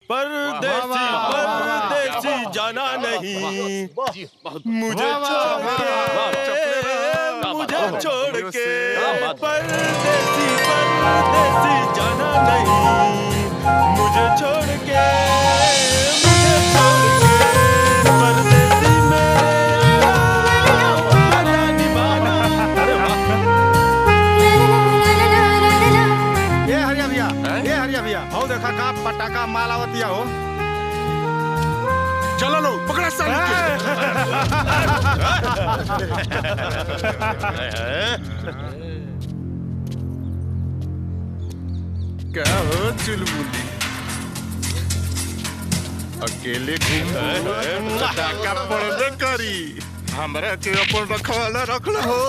परदेसी परदेसी जाना नहीं मुझे छोड़ के परदेसी परदेसी जाना नहीं मुझे छोड़ के परदेसी मेरा निभाना। ये हरिया भैया हो देखा का पटाखा मालावतिया हो। चलो लो पकड़ा साले क्या हो चुलबुली अकेले पटाखा पड़बे करी हमरा के अपन रखवाला रखल हो।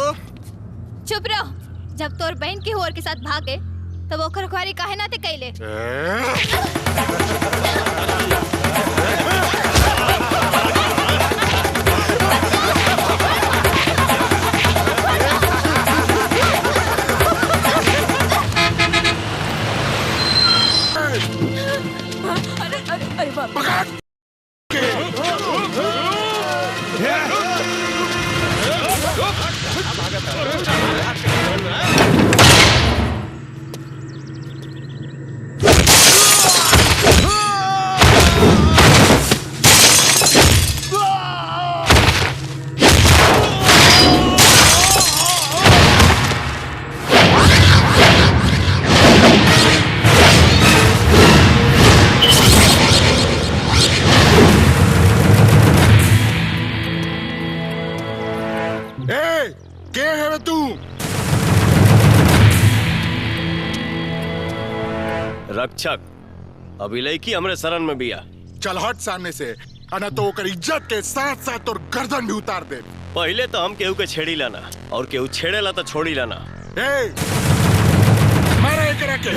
चुप रहो। जब तोर बहन की होर के साथ भागे तब ओकर रखवारी काहे ना ते कैले। अरे बाप के है तू? रक्षक अभी लड़की हमरे शरण में बिया। चल हट सामने से अना तो ओकर इज्जत के साथ साथ और गर्दन भी उतार दे। पहले तो हम केहू के छेड़ी लाना और केहू छेड़ेला तो छोड़ी लाना। मारा एकरा के।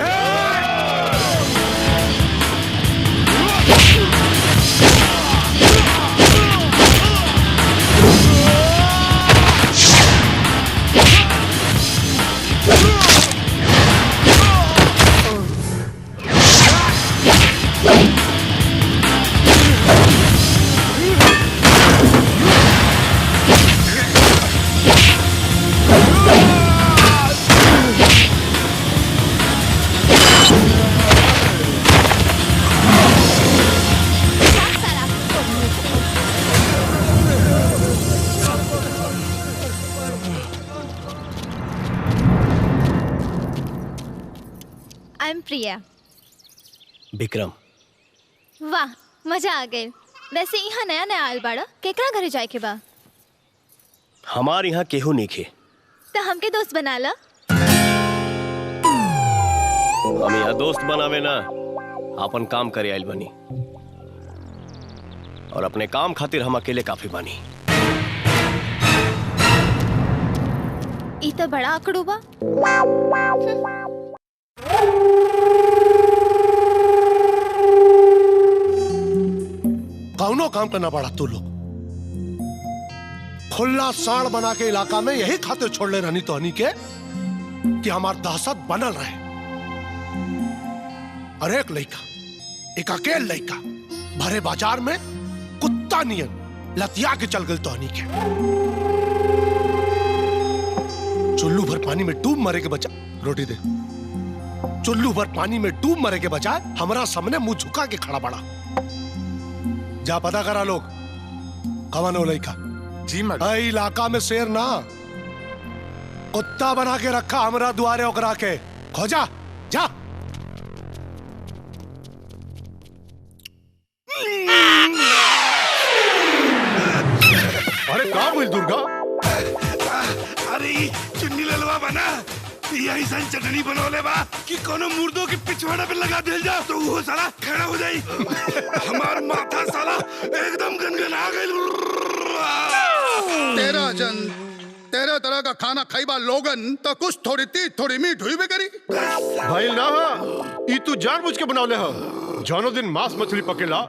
प्रिया। विक्रम। वाह मजा आ गए। वैसे यहाँ नया नया आयल बाड़ा केकरा घरे जाए के बा? हमार यहाँ केहू नहीं खे तो हमके दोस्त बना ला। हम यहाँ दोस्त बनावे ना अपन काम करे आयल बनी और अपने काम खातिर हम अकेले काफी बानी। ई तो बड़ा आकड़ू बा। कौनो काम करना पड़ा तू लोग। खुला साड़ बना के इलाका में यही खातिर छोड़ ले रहनी तो हनी के कि हमार दहशत बनल रहे। और एक लड़का, एक अकेल लड़का भरे बाजार में कुत्ता नियन लतिया के चल गल तो हनी के। चुल्लू भर पानी में डूब मरे के बचा रोटी दे। चुल्लू भर पानी में डूब मरे के बजाय हमारा सामने मुंह झुका के खड़ा पड़ा। जा पता करा लोग कवन हो लड़का। जी इलाका में शेर ना कुत्ता बना के रखा हमरा दुआरे ओकरा के खोजा जा। अरे कहाँ बोल दुर्गा? अरे चुन्नी ललवा बना यही सन चटनी बनोले बा कि कोनो मुर्दों के पिछवाड़ा पे लगा दिल जा तो वो साला खड़ा हो जाई। हमार माथा साला एकदम गनगना गइल। तेरा जन तेरे तरह का खाना खाईबा लोगन तो कुछ थोड़ी तीत थोड़ी मीठ हुई भी करी। भाई ना ई तू जानबूझ के बनावले हो। जानो दिन मांस मछली पकेला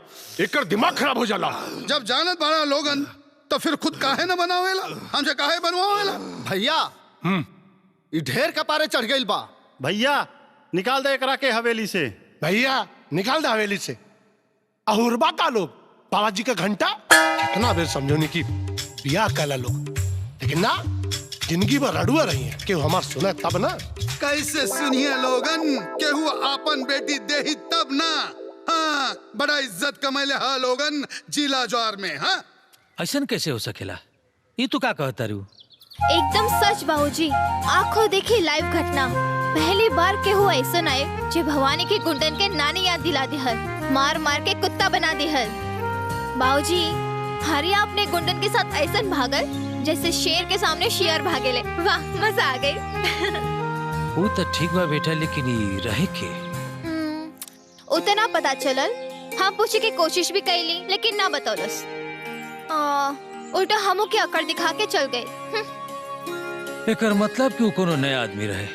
एकर दिमाग खराब हो जाला। जब जानत बड़ा लोगन तो फिर खुद काहे न बनावेला, हमसे काहे बनवावेला? भैया ई ढेर कपारे चढ़ गइल बा। भैया निकाल दे एकरा के हवेली से। भैया निकाल दे हवेली से। अहुरबा का लोग बाबा जी का घंटा कितना बेर समझोनी की बिया काला लोग, लेकिन ना जिंदगी भर रड़ुआ रही है कि हमार सुने तब ना। कैसे सुनिए लोगन, केहू आपन बेटी देही तब ना। हाँ, बड़ा इज्जत कमैले हा लोगन जिला ज्वार में। हाँ, ऐसा कैसे हो सकेला? ये तो का कहता रू? एकदम सच बाबूजी, आंखों देखी लाइव घटना। पहली बार के हुआ ऐसा आए जो भवानी के गुंडन के नानी याद दिला दी हर, मार मार के कुत्ता बना दी हर। बाबूजी, हरिया अपने गुंडन के साथ ऐसा भागल जैसे शेर के सामने शेर भागेले। वाह, मजा आ गई। वो तो ठीक बा बेटा, लेकिन ये रहे के उतना पता चलल। हम पूछे की कोशिश भी कैली लेकिन ना बतौलस। उल्टा हमू के अकड़ दिखा के चल गए। एकर मतलब कि वो कोनो नया आदमी रहे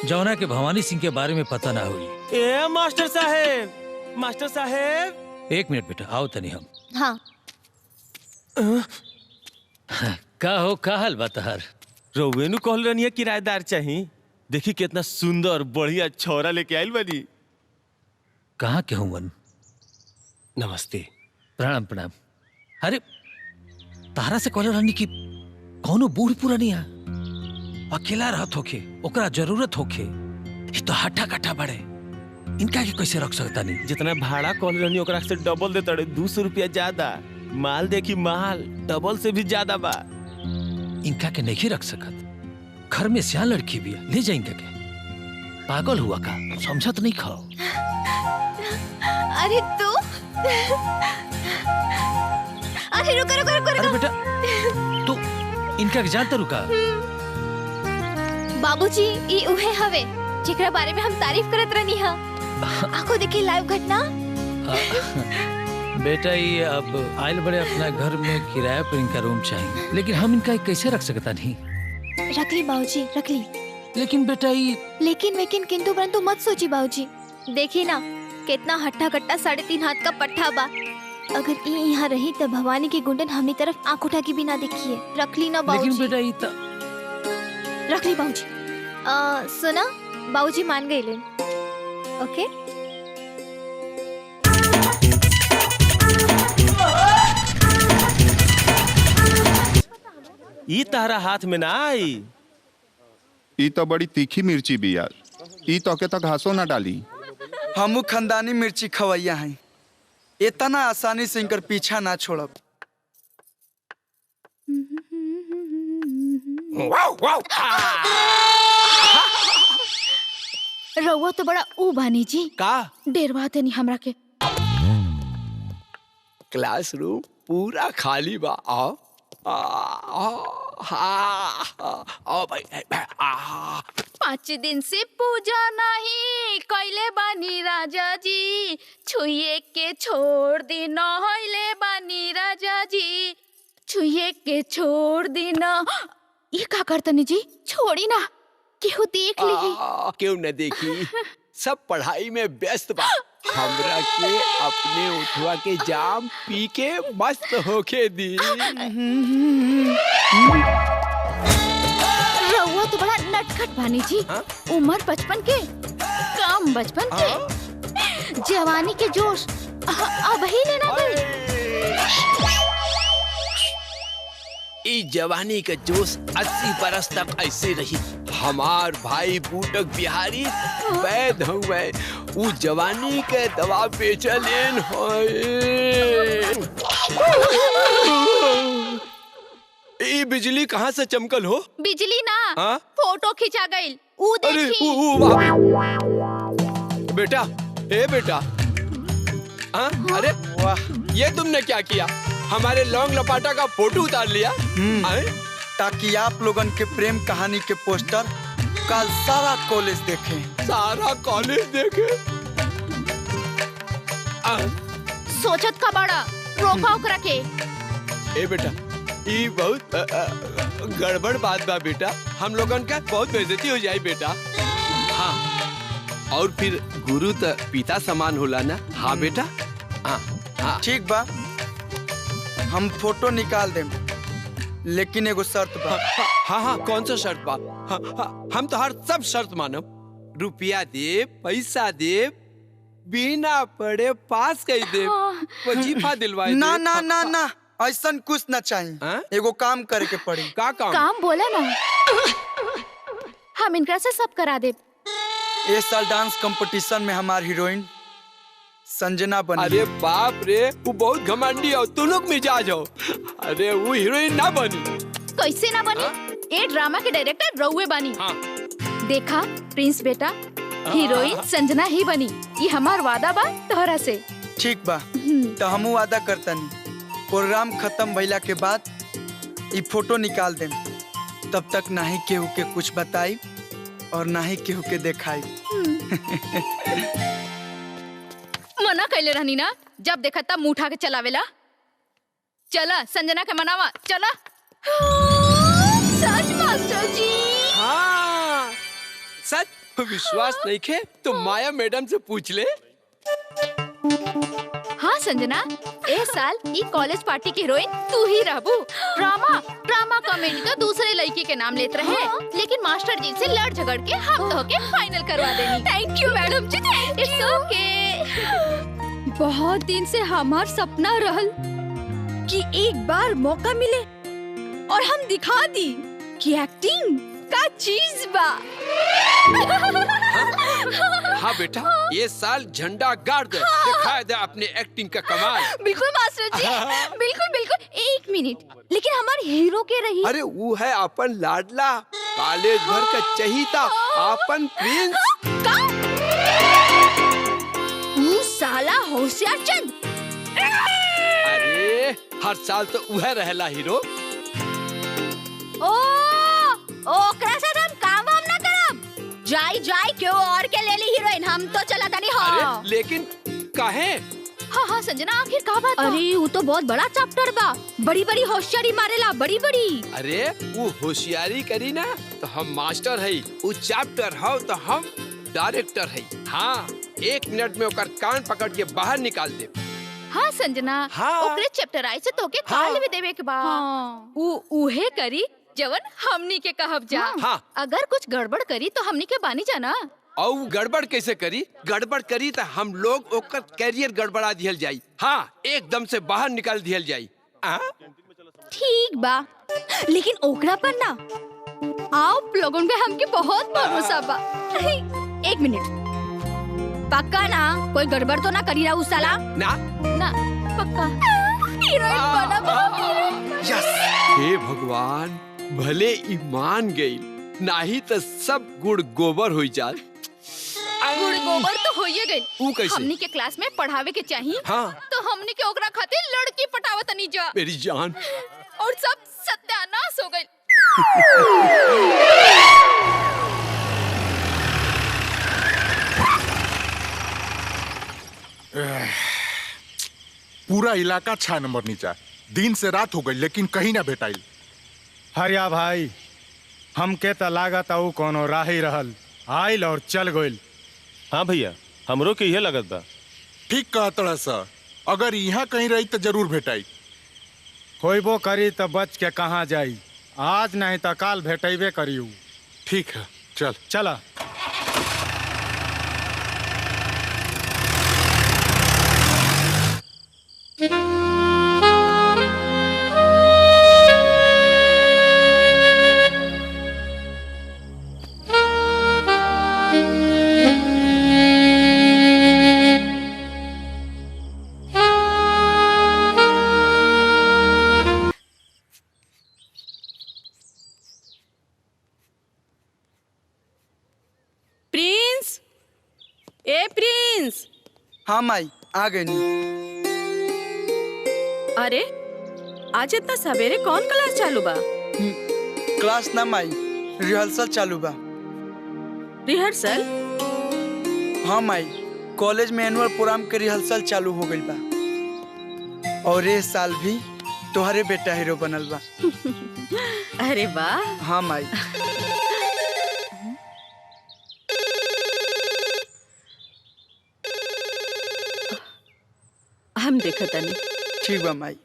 जौना के भवानी सिंह के बारे में पता ना हुई। ए मास्टर साहेब, मास्टर साहेब, एक मिनट बेटा, आओ तनी हम। हाँ, का हो, का हाल बा तहार? रउवेनु कहल रहनी है किराएदार चाहिए। देखी कितना सुंदर बढ़िया छौरा लेके आइल बानी। कहाँ के हुवन? नमस्ते। प्रणाम प्रणाम। अरे तारा से कहल रहनी कि कौनो बूढ़ पुरानिया अकेला रहत होखे, ओकरा जरूरत होखे। ये तो हट्ठा कट्ठा बड़े, इनका के कैसे रख सकता नहीं? जितना भाड़ा कहल रहनी ओकरा से डबल दे तड़े, 200 रुपया ज्यादा। माल देखी, माल डबल से भी ज्यादा बा। इनका के नहीं रख सकत। घर में सियान लड़की भी है, ले जाएंगे के। पागल हुआ का, समझत नहीं खाओ। अरे तू अरे रुका रुका रुका अरे बेटा, तू इनका के जानता रुका? बाबूजी, ई उहे हवे जेकरा बारे में हम तारीफ करत रहनी हा। आंखों देखी लाइव घटना। बेटा, ये अब आयल बड़े अपना घर में किराया पर इनका रूम चाहिए, लेकिन हम इनका कैसे रख सकता नहीं? रख ली बाबूजी, रख ली। लेकिन बेटा ये लेकिन किंतु परंतु मत सोची बाबूजी। देखी ना कितना हट्टा कट्टा 3.5 हाथ का पट्टा बा। अगर ई यहाँ रही तो भवानी की गुंडन हमी तरफ आंख उठा के भी ना देखिए। रख ली ना लेकिन बाबूजी। बेटा ये रख ली बाबूजी। सुना, बाबूजी मान गए लेन। ओके, ई तारा हाथ में ना आई। ई तो बड़ी तीखी मिर्ची भी यार, ई तो के तो घासो ना डाली। हमू खानदानी मिर्ची खवैया हैं, इतना आसानी से इनकर पीछा ना छोड़ब। रउआ तो बड़ा ऊ बानी जी का डेरवा देनी हमरा के। क्लासरूम पूरा खाली बा। आओ आओ भाई। 5 दिन से पूजा नहीं कैले बानी राजा जी, छुए के छोड़ दी न होइले बानी राजा जी, छुए के छोड़ दी न। ये का करतनी जी? छोड़ी ना, केहू देख ली। क्यों न देखी, सब पढ़ाई में व्यस्त बा। हमरा के अपने उठवा के जाम पी के मस्त होके दी। रउआ तो बड़ा नटखट बानी जी। उम्र 55 के, काम बचपन के, जवानी के जोश अब ही लेना गई। ई जवानी का जोश 80 बरस तक ऐसे रही। हमार भाई बूटक बिहारी वैद हुए, उ जवानी के दवा बेचलेन ई बिजली कहाँ से चमकल हो? बिजली ना, हाँ? फोटो खिंचा गई। ऊ देखी। बेटा, ए बेटा, हाँ? अरे वाह, ये तुमने क्या किया? हमारे लौंग लपाटा का फोटो उतार लिया। ताकि आप लोगन के प्रेम कहानी के पोस्टर कल सारा कॉलेज देखें। सारा कॉलेज देखे? सोचत का बड़ा, रोका ओकरा के। ए बेटा, ये बहुत गड़बड़ बात बा बेटा। हम लोगन का बहुत बेइज्जती हो जाए बेटा। हाँ, और फिर गुरु तो पिता समान होला ना। हाँ बेटा। हाँ हाँ ठीक बा, हम फोटो निकाल दें, लेकिन एगो शर्त बा। हाँ हाँ, कौन सा शर्त बा? हाँ, हाँ, हम तो हर सब शर्त मानब। रुपया दे, पैसा दे, बिना पढ़े पास कर दे, वजीफा दिलवाए ना दे। ना ना ना, ऐसा कुछ ना चाहिए। एगो काम करे के पड़ी। का काम? काम बोला ना, हम इनकरा से सब करा दे। इस साल डांस कंपटीशन में हमार हीरोइन संजना बनी। अरे बाप रे, वो बहुत घमंडी हो, तू लोग मिजाज हो। अरे वो हीरोइन ना बनी। कैसे ना बनी? ये ड्रामा के डायरेक्टर रउए बनी। देखा प्रिंस बेटा, हीरोइन संजना ही बनी। ये हमार वादा बा तोहरा से। ठीक बा, तो हमू वादा करतनी प्रोग्राम खत्म भइला के बाद ये फोटो निकाल देम। तब तक ना ही केहू के कुछ बताई और ना ही केहू के देखाई। मना कैले रहनी ना, जब देखा तब मुंह उठा के चलावेला। चला संजना के मनावा, चला। सच मास्टर जी? हाँ सच। विश्वास नहीं खे तो माया मैडम से पूछ ले। हाँ संजना, इस साल ई कॉलेज पार्टी की हीरोइन तू ही रहबू। ड्रामा कॉमेडी तो दूसरे लड़की के नाम लेते रहे, लेकिन मास्टर जी से लड़ झगड़ के हम तो के फाइनल करवा देनी। थैंक यू मैडम जी, इट्स ओके। बहुत दिन से हमार सपना रहल कि एक बार मौका मिले और हम दिखा दी कि एक्टिंग का चीज बा। हाँ बेटा, ये साल झंडा गाड़ दे, दिखा दे अपने एक्टिंग का कमाल। बिल्कुल मास्टर जी, बिल्कुल बिल्कुल। एक मिनट, लेकिन हमारे हीरो के रही। अरे वो है अपन लाडला, कॉलेज भर का चहीता, अपन प्रिंस। तू साला होशियार चंद। अरे हर साल तो वह रहला हीरो। ओकरा से हम काम वाम ना करब। जाई क्यों और के ले ली हीरोइन, हम तो चला था नहीं। हाँ अरे लेकिन काहे? हाँ संजना, आखिर का बात? अरे वो तो बहुत बड़ा चैप्टर बा, बड़ी बड़ी होशियारी मारेला, बड़ी बड़ी। अरे वो होशियारी करी ना तो हम मास्टर है, वो चैप्टर हो तो हम डायरेक्टर है। हाँ, 1 मिनट में ओकर कान पकड़ के बाहर निकाल दे। हाँ संजना, ओकरे चैप्टर आई से तोके काल भी देवे के बा। उहे करी जवन हमनी के कहब जा। अगर कुछ गड़बड़ करी तो हमनी के बानी जाना। और गड़बड़ कैसे करी? गड़बड़ करी तो हम लोग ओकर कैरियर गड़बड़ा दियल जाई। हाँ, एकदम से बाहर निकाल दियल जाई। ठीक बा, लेकिन ओकरा पर ना आप लोगों पे हमके बहुत भरोसा बा। 1 मिनट, पक्का ना कोई गड़बड़ तो ना करी रहा उस साला? ना पक्का हीरोइन बना। यस। हे भगवान, भले ईमान गई, नाही तो सब गुड़ गोबर हो जाए। गुड़ गोबर तो होइए गई। वो कैसे? हमनी के क्लास में पढ़ावे के चाहिए। हाँ। तो हमनी के ओकरा खातिर लड़की पटावत नहीं जा। मेरी जान। और सब सत्यानाश हो गई। पूरा इलाका 6 नंबर नीचा। दिन से रात हो गई लेकिन कहीं ना भेटाई। हरिया भाई, हमके त लागत आऊ कोनो राही रहल, आइल और चल गइल। हाँ भैया, हमरो के यह लगत बा। ठीक कहतड़ा सर, अगर यहाँ कहीं रही तो जरूर भेटाई। होइबो करी तो बच के कहाँ जाई, आज नहीं तो काल भेटेबे करियू। ठीक है, चल चला। हाँ माई, आ गई। अरे आज इतना सवेरे कौन क्लास चालू बा? क्लास ना माई, रिहर्सल चालू बा। रिहर्सल? हाँ माई, कॉलेज में एनुअल प्रोग्राम के रिहर्सल चालू हो गई बा। और ये साल भी तुम्हारे बेटा हीरो बनल बा। अरे वाह। हाँ माई। हम देखा तनी। ठीक बा माई।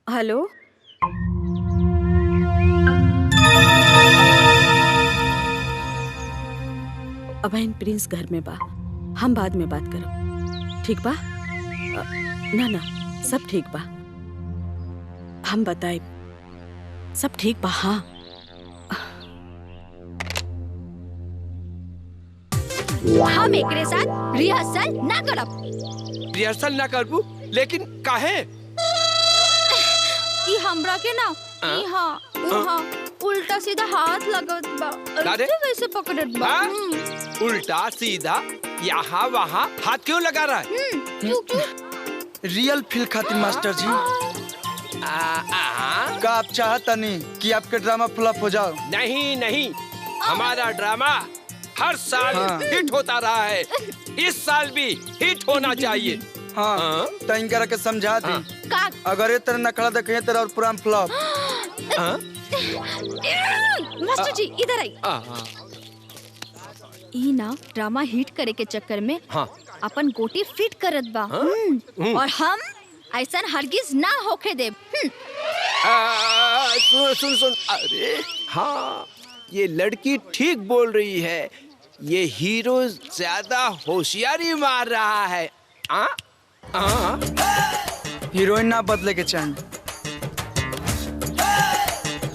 हेलो, अबहिन प्रिंस घर में बा, हम बाद में बात करब, ठीक बा? ना ना, सब ठीक बा, हम बताए, सब ठीक बा। हाँ हम एकरे साथ रिहर्सल ना करब। रिहर्सल ना करबू, लेकिन काहे? ई हमरा के ना इहाँ उहाँ उल्टा सीधा हाथ लगत बा, अरे? ऐसे वैसे पकड़त बा। उल्टा सीधा यहाँ वहाँ हाथ क्यों लगा रहा है? क्यों? रियल फील खातिर मास्टर जी। का आप चाहता नहीं कि आपके ड्रामा फ्लॉप हो जाओ? नहीं नहीं, हमारा ड्रामा हर साल हिट होता रहा है, इस साल भी हिट होना चाहिए। हाँ, तो इनकरा के समझा दी। अगर ये तरह नखड़ा देखे तेरा और पूरा फ्लॉप। मास्टर जी इधर आई। ई ना ड्रामा हिट करे के चक्कर में अपन गोटी फिट करत बा। और हम ऐसा हरगिज ना होके देब। सुन सुन, अरे हाँ, ये लड़की ठीक बोल रही है, ये हीरो ज्यादा होशियारी मार रहा है। हीरोइन ना बदले के चाहिए,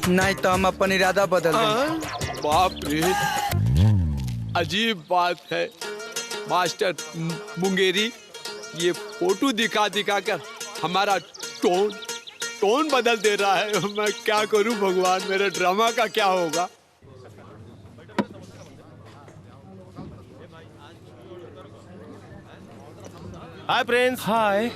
नहीं तो हम अपन इरादा बदल देंगे। बाप रे, अजीब बात है मास्टर मुंगेरी, ये फोटो दिखा दिखा कर हमारा टोन बदल दे रहा है। मैं क्या करूं भगवान, मेरे ड्रामा का क्या होगा? Hi Prince. हाय।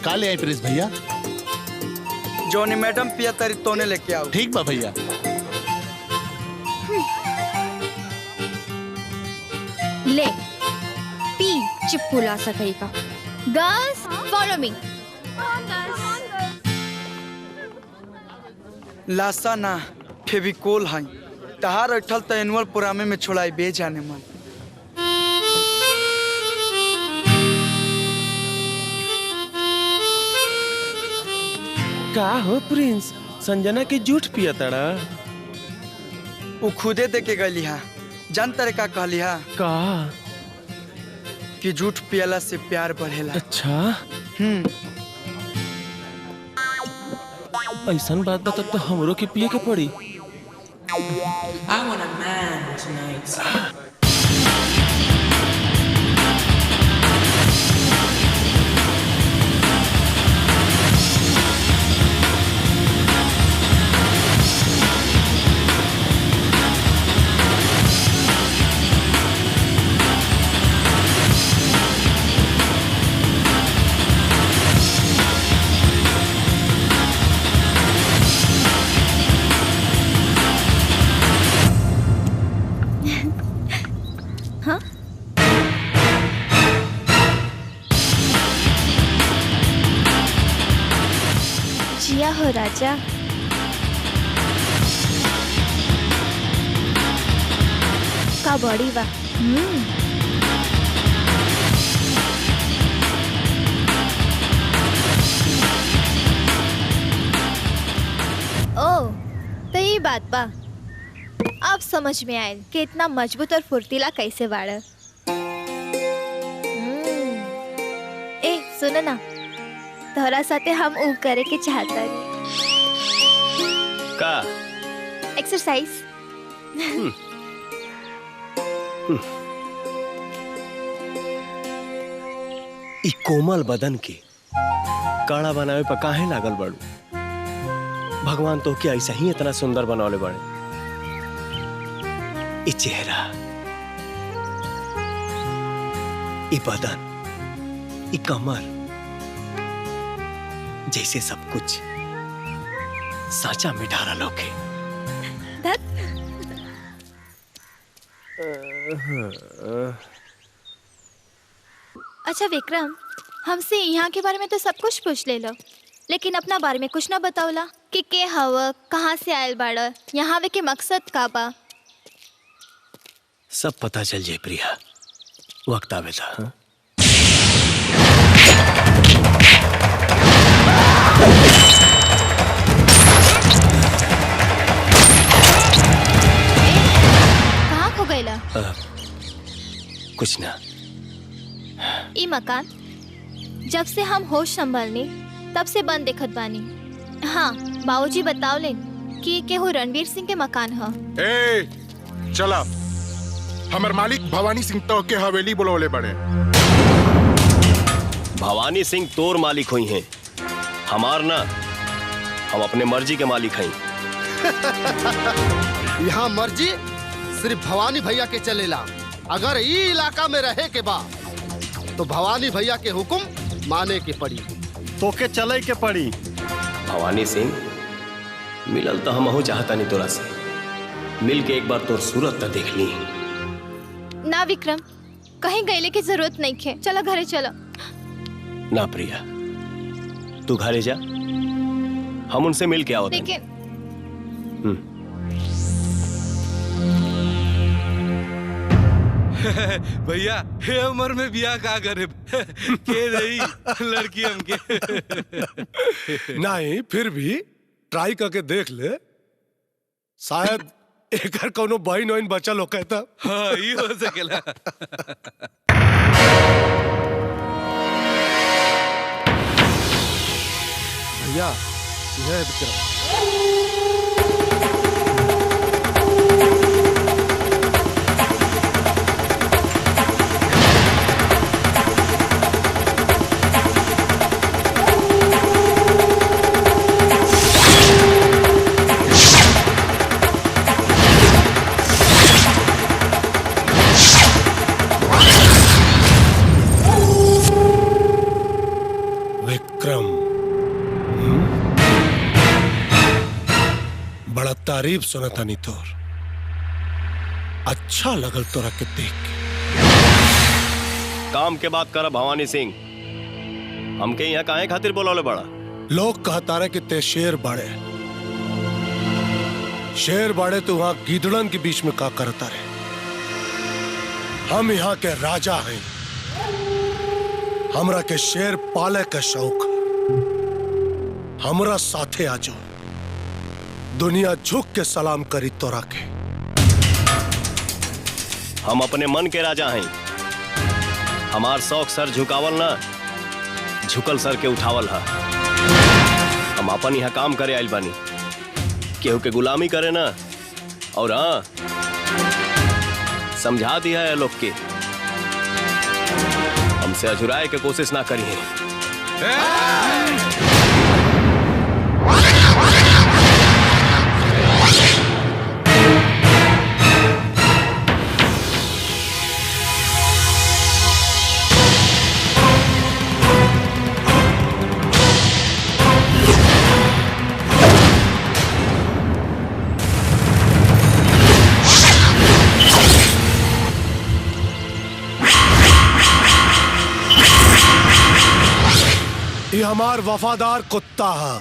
का ले आई प्रिंस भैया? जोनी मैडम पिया तरी तोने लेके आओ। ठीक बा भैया। ले पी चिपकुला सकई का। Girls follow me. लासा ना फेविकोल है, तहार अठल तो एनुअल प्रोग्राम में छोड़ाई बे जाने मन। का हो प्रिंस, संजना के झूठ पिया तड़ा? वो खुदे दे के गली हा, जान तरे का कहली हा? का? कि झूठ पियला से प्यार बढ़ेला। अच्छा। ऐसा बात बता तो हमरो के पिए के पड़ी। I want a man tonight. जिया हो राजा। का बॉडी बा। ओ तो ये बात बा, अब समझ में आयल कि इतना मजबूत और फुर्तीला कैसे बाड़ा। ए सुनो ना, तोहरा साथे हम ऊ करे के चाहता का? एक्सरसाइज। ई कोमल बदन के काड़ा बनावे पर काहे लागल बाड़ू? भगवान तो क्या ऐसा ही इतना सुंदर बनौले बड़े। ई चेहरा, ई बदन, ई कमर, जैसे सब कुछ साचा में ढारा लोगे। अच्छा विक्रम, हमसे यहाँ के बारे में तो सब कुछ पूछ ले लो, लेकिन अपना बारे में कुछ ना बताओला कि के हव, कहाँ से आयल बाड़, यहाँ वे के मकसद का बा। सब पता चल जाए प्रिया, वक्त आवे था। हाँ? कहाँ खो गईला? कुछ ना। ई मकान जब से हम होश संभालनी तब से बंद देखत बानी। हाँ, बाबूजी बताओ ले कि केहू रणवीर सिंह के मकान ह। ए, चला, हमर मालिक भवानी सिंह तो के हवेली बुलौले बड़े। भवानी सिंह तोर मालिक हुई हैं, हमार ना। हम अपने मर्जी के मालिक हैं। यहाँ मर्जी सिर्फ भवानी भैया के चलेला। अगर ई इलाका में रहे के बा तो भवानी भैया के हुक्म माने के पड़ी। तो के चले के पड़ी। भवानी सिंह, मिलल तो हम चाहता नहीं तोरा से, मिल के एक बार तोर सूरत तो देख ली। ना विक्रम, कहीं गईले की जरूरत नहीं है, चलो घरे चलो। ना प्रिया, तू घरे जा, हम उनसे मिल के आओ। लेकिन भैया हे उम्र में बियाह का करे के रही लड़की हमके। नहीं, फिर भी ट्राई करके देख ले, शायद एक कोनो बहन वहन बचल हो कहता। हाँ, ये हो सकेला। भैया यह विक्रम। तारीफ सुना था नहीं तोर, अच्छा लगल तोरा के देख के। काम के बात कर भवानी सिंह, हमके यहाँ काहे खातिर बोलौले बड़ा? लोग कहता रहे कि ते शेर बाड़े, शेर बाड़े तो वहां गीदड़न के बीच में का करता रहे। हम यहाँ के राजा हैं, हमरा के शेर पाले के शौक, हमरा साथे आ जाओ, दुनिया झुक के सलाम करी तोरा के। हम अपने मन के राजा हैं, हमार शौक सर झुकावल ना, झुकल सर के उठावल है। हम अपन यहाँ काम करे आइल बानी, केहू के गुलामी करे ना। और हाँ, समझा दिया है लोग के, हमसे अजुराए के कोशिश ना करी है। ये हमार वफादार कुत्ता है,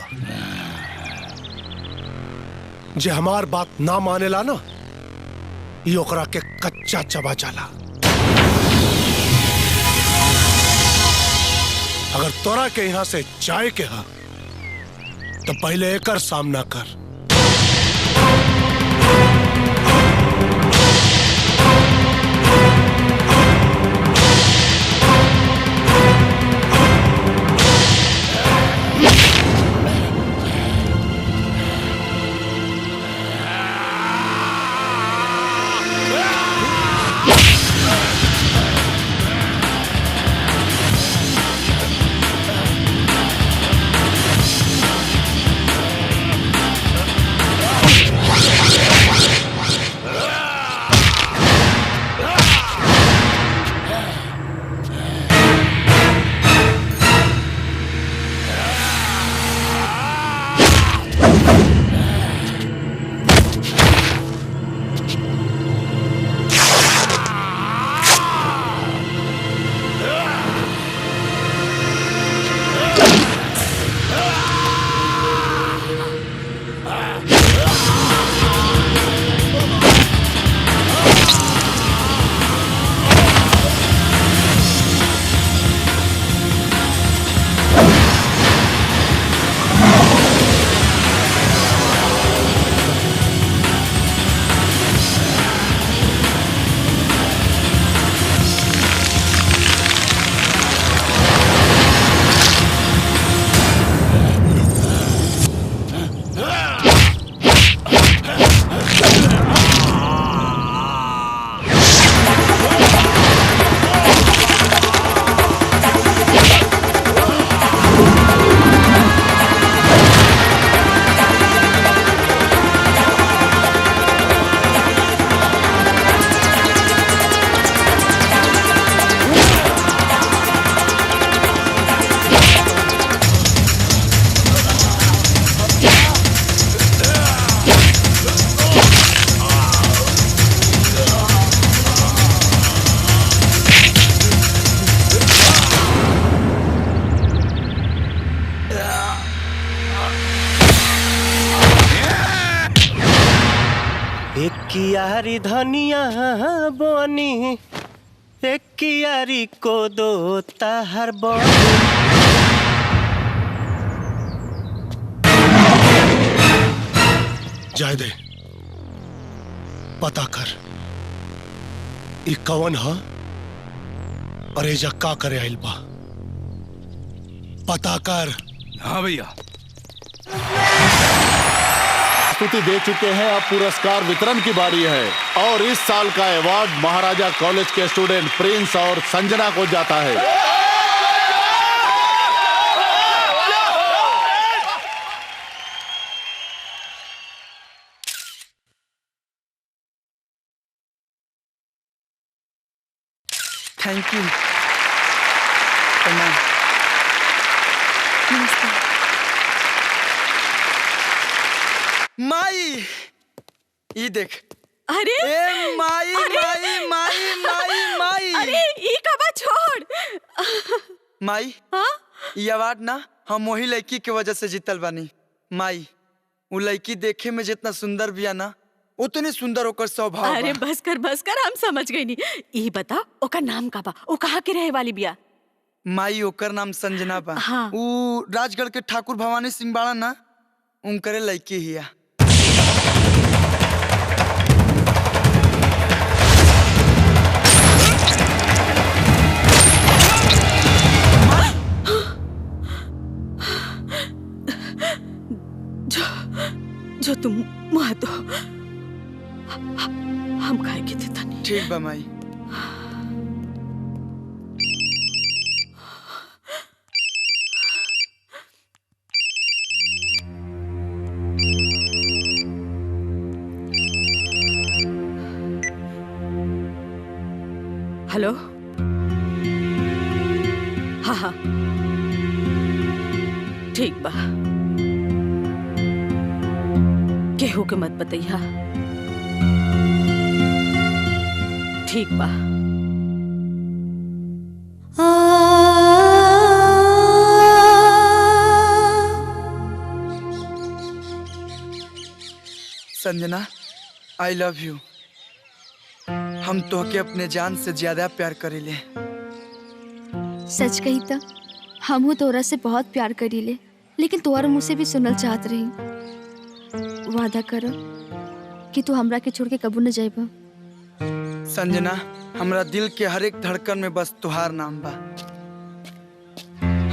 जे हमार बात ना मानेला ना, ये ओकरा के कच्चा चबा जाला। अगर तोरा के यहाँ से जाए के हा तो पहले एकर सामना कर। कियारी धनिया बोनी एक कियारी को दो ताहर बोनी। जाए दे, पता कर ई कवन हा और एजा का करे आइल बा, पता कर। हाँ भैया। स्तुति दे चुके हैं, अब पुरस्कार वितरण की बारी है और इस साल का अवार्ड महाराजा कॉलेज के स्टूडेंट प्रिंस और संजना को जाता है। Thank you. प्रणाम। माई ये देख। अरे ए माई अरे, माई माई माई माई। अरे ई कबा छोड़। माई ये अवार्ड ना हम वही लड़की के वजह से जीतल बानी। माई वो लड़की देखे में जितना सुंदर बिया ना उतने सुंदर ओकर स्वभाव। अरे बस कर हम समझ गई नी। ई बता ओकर नाम का बा, ओ कहाँ के रहे वाली बिया? माई ओकर नाम संजना बा। हाँ। वो राजगढ़ के ठाकुर भवानी सिंह बाड़ा ना उनकरे लड़की हिया। जो तुम मुआ दो, हम खाए के थे तनी। ठीक बा माई। हेलो। हाँ हाँ ठीक बा, केहू के मत बतैया। ठीक बा। Sanjana I love you. हम तोहके अपने जान से ज्यादा प्यार करीले। सच कही तो हमहू तोरा से बहुत प्यार करीले, लेकिन तोहर मुँह से भी सुनल चाहत रही। वादा करो कि तू हमरा के छोड़ के कबू न जाइबा। संजना हमरा दिल के हर एक धड़कन में बस तुहार नाम बा।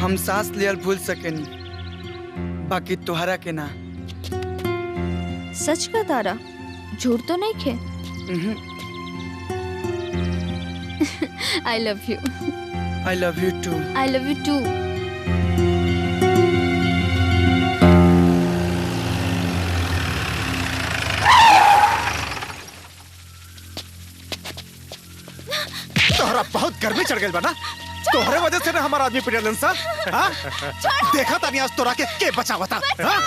हम सांस लियल भूल सकेनी, बाकी तुहरा के ना। सच का तारा, झूठ तो नहीं खे। I love you. I love you too. I love you too. तोहरा बहुत गर्मी चढ़ गई बना। तोहरे वजह से ना हमारा आदमी पिटलन सा। हाँ? देखा तानी आज तोरा के बचावता। हाँ?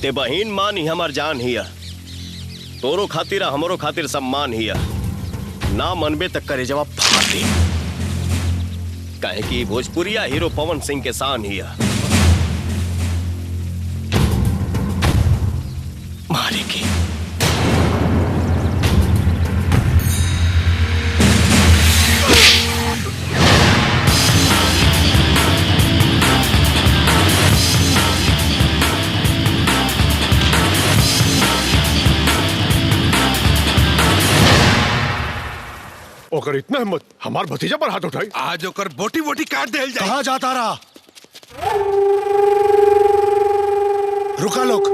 ते बहिन मान ही हमार जान हिया, तोरो खातिर हमरो खातिर सम्मान हिया। ना मनबे तक करे जवाब फाड़ दे, काहे कि भोजपुरिया हीरो पवन सिंह के शान हिया। मारे की ओकर इतना हिम्मत हमार भतीजा पर हाथ उठाई। आज ओकर बोटी बोटी काट देल जाए। कहाँ जाता रहा? रुका लोग।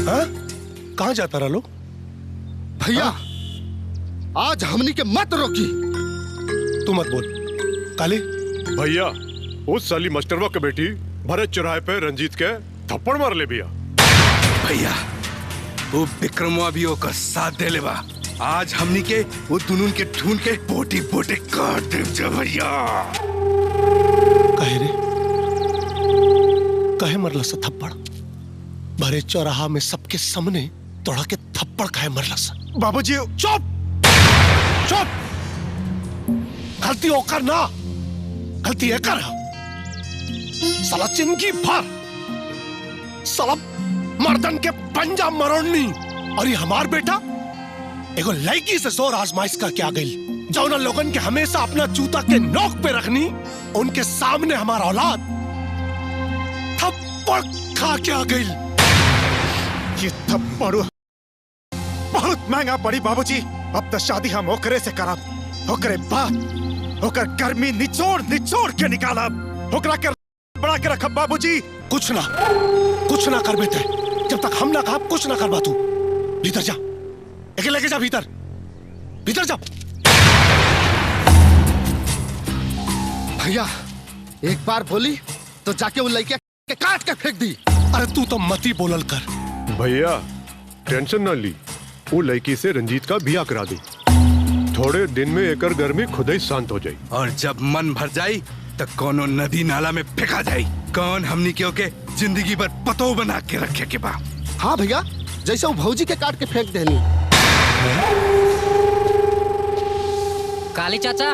हाँ? कहाँ जाता रहा लोग? भैया आज हमनी के मत रोकी। तू मत बोल। काली भैया उस साली मास्टरवा के बेटी भरत चौराहे पे रंजीत के थप्पड़ मार ले बिया। भैया वो विक्रमवा भी ओकर साथ दे लेबा। आज हमनी के वो दुनून के ढूंढ के बोटी बोटे काट देव जा भैया। कहे रे कहे मरला सा थप्पड़ भरे चौराहा में सबके सामने तोड़ा के थप्पड़ कहे मरला सा। बाबूजी चुप चुप, गलती होकर ना, गलती है कर साला चिंकी भर, साला मर्दन के पंजा मरोड़नी। और ये हमार बेटा एगो लड़की से जोर आजमाइश का क्या गई, जो उन लोगन के हमेशा अपना जूता के नोक पे रखनी, उनके सामने हमारा औलाद थप्पड़ खा के आ गई। ये थप्पड़ बहुत महंगा पड़ी बाबूजी। अब तो शादी हम ओकरे से करब, ओकरे बाद ओकर गर्मी निचोड़ निचोड़ के निकालब, ओकरा के बड़ा के रखब बाबूजी। कुछ ना कर बेटे, जब तक हम ना कहा कुछ ना करवा। तू भीतर जा, एक लेके जा भीतर, भीतर जा। भैया एक बार बोली तो जाके उन लड़के के काट के फेंक दी। अरे तू तो मती बोलल कर। भैया टेंशन ना ली, वो लड़की से रंजीत का बिया करा दी, थोड़े दिन में एकर गर्मी खुद ही शांत हो जाए। और जब मन भर जाई तो कोनो नदी नाला में फेंका जाई। कौन हमनी के जिंदगी भर पतो बना के रखे के बा। हाँ भैया, जैसे वो भौजी के काट के फेंक देनी। काली चाचा,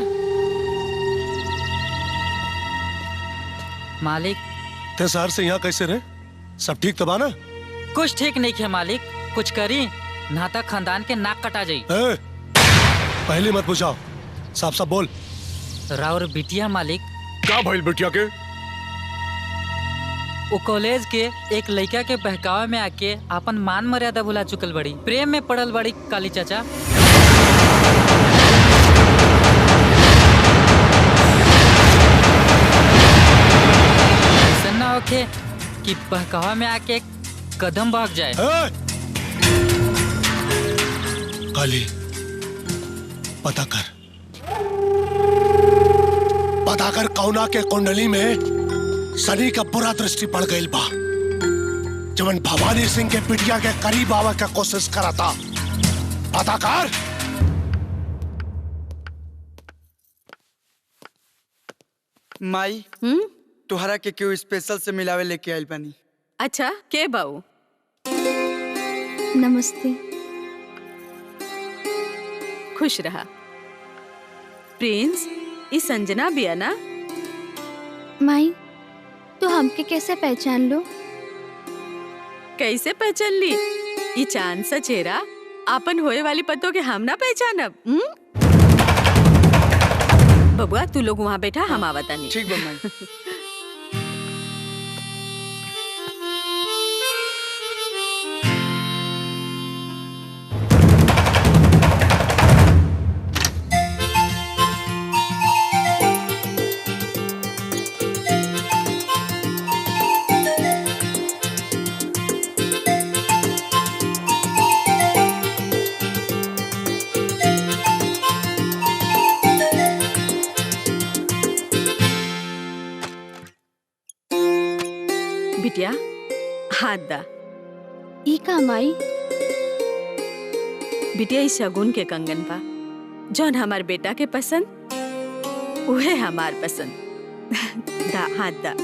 मालिक ते शहर से यहाँ कैसे रहे? सब ठीक तबा ना? कुछ ठीक नहीं है मालिक, कुछ करी नाता खानदान के नाक कटा जाई। पहले मत पूछाओ, साफ साफ बोल। राउर बिटिया मालिक। का भइल बिटिया के? वो कॉलेज के एक लड़का के बहकावे में आके अपन मान मर्यादा भुला चुकल बड़ी, प्रेम में पड़ल बड़ी काली चाचा। ऐसा ना होके कि बहकावा में आके कदम भाग जाए। काली पता कर कौना के कुंडली में शनि का बुरा दृष्टि पड़ गई बा, जवन भवानी सिंह के पिटिया के करीब आवे का कोशिश करा था। पता कर। माई तुहरा के क्यों स्पेशल से मिलावे लेके आइल बानी। अच्छा के बाऊ? नमस्ते। खुश रहा। प्रिंस, ई संजना भी है ना? माई तो हमके कैसे पहचान लो? कैसे पहचान ली? ई चांद सा चेहरा आपन होए वाली पतों के हम ना पहचानब। बबुआ तू लोग वहाँ बैठा, हम आवता नहीं। ठीक बा माई। बिटिया हाथ दा। ई का माई? बिटिया इस शगुन के कंगन पा, जौन हमार बेटा के पसंद उहे हमार पसंद। दा हाथ दा।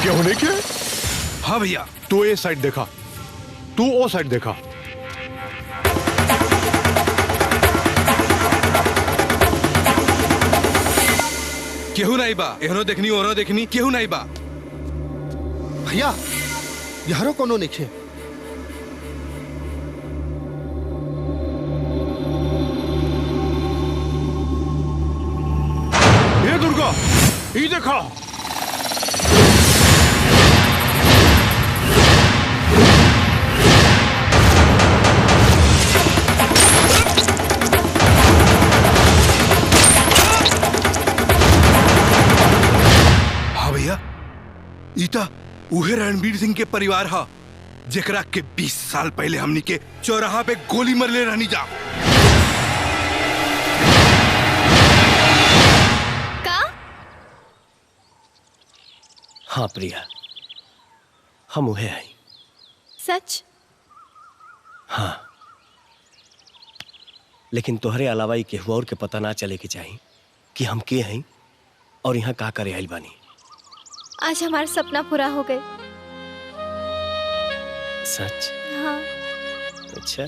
होने के? हाँ भैया। तू ये साइड देखा, तू वो साइड देखा। केहू नहीं बा, एहनो देखनी ओहनो देखनी, केहू नहीं बा। भैया यारो कोनो निखे। ये दुर्गा, ये देखा। ईता उहे रणवीर सिंह के परिवार हा जेकरा के 20 साल पहले हमनी के चौराहा पे गोली मरले रहनी जा। का? हाँ प्रिया, हम उहे हैं। सच? हाँ, लेकिन तोहरे अलावा ही केहू और के पता ना चले के चाहिए कि हम के हैं और यहाँ का करे आइल बानी। आज हमारा सपना पूरा हो गए। सच? हाँ। अच्छा।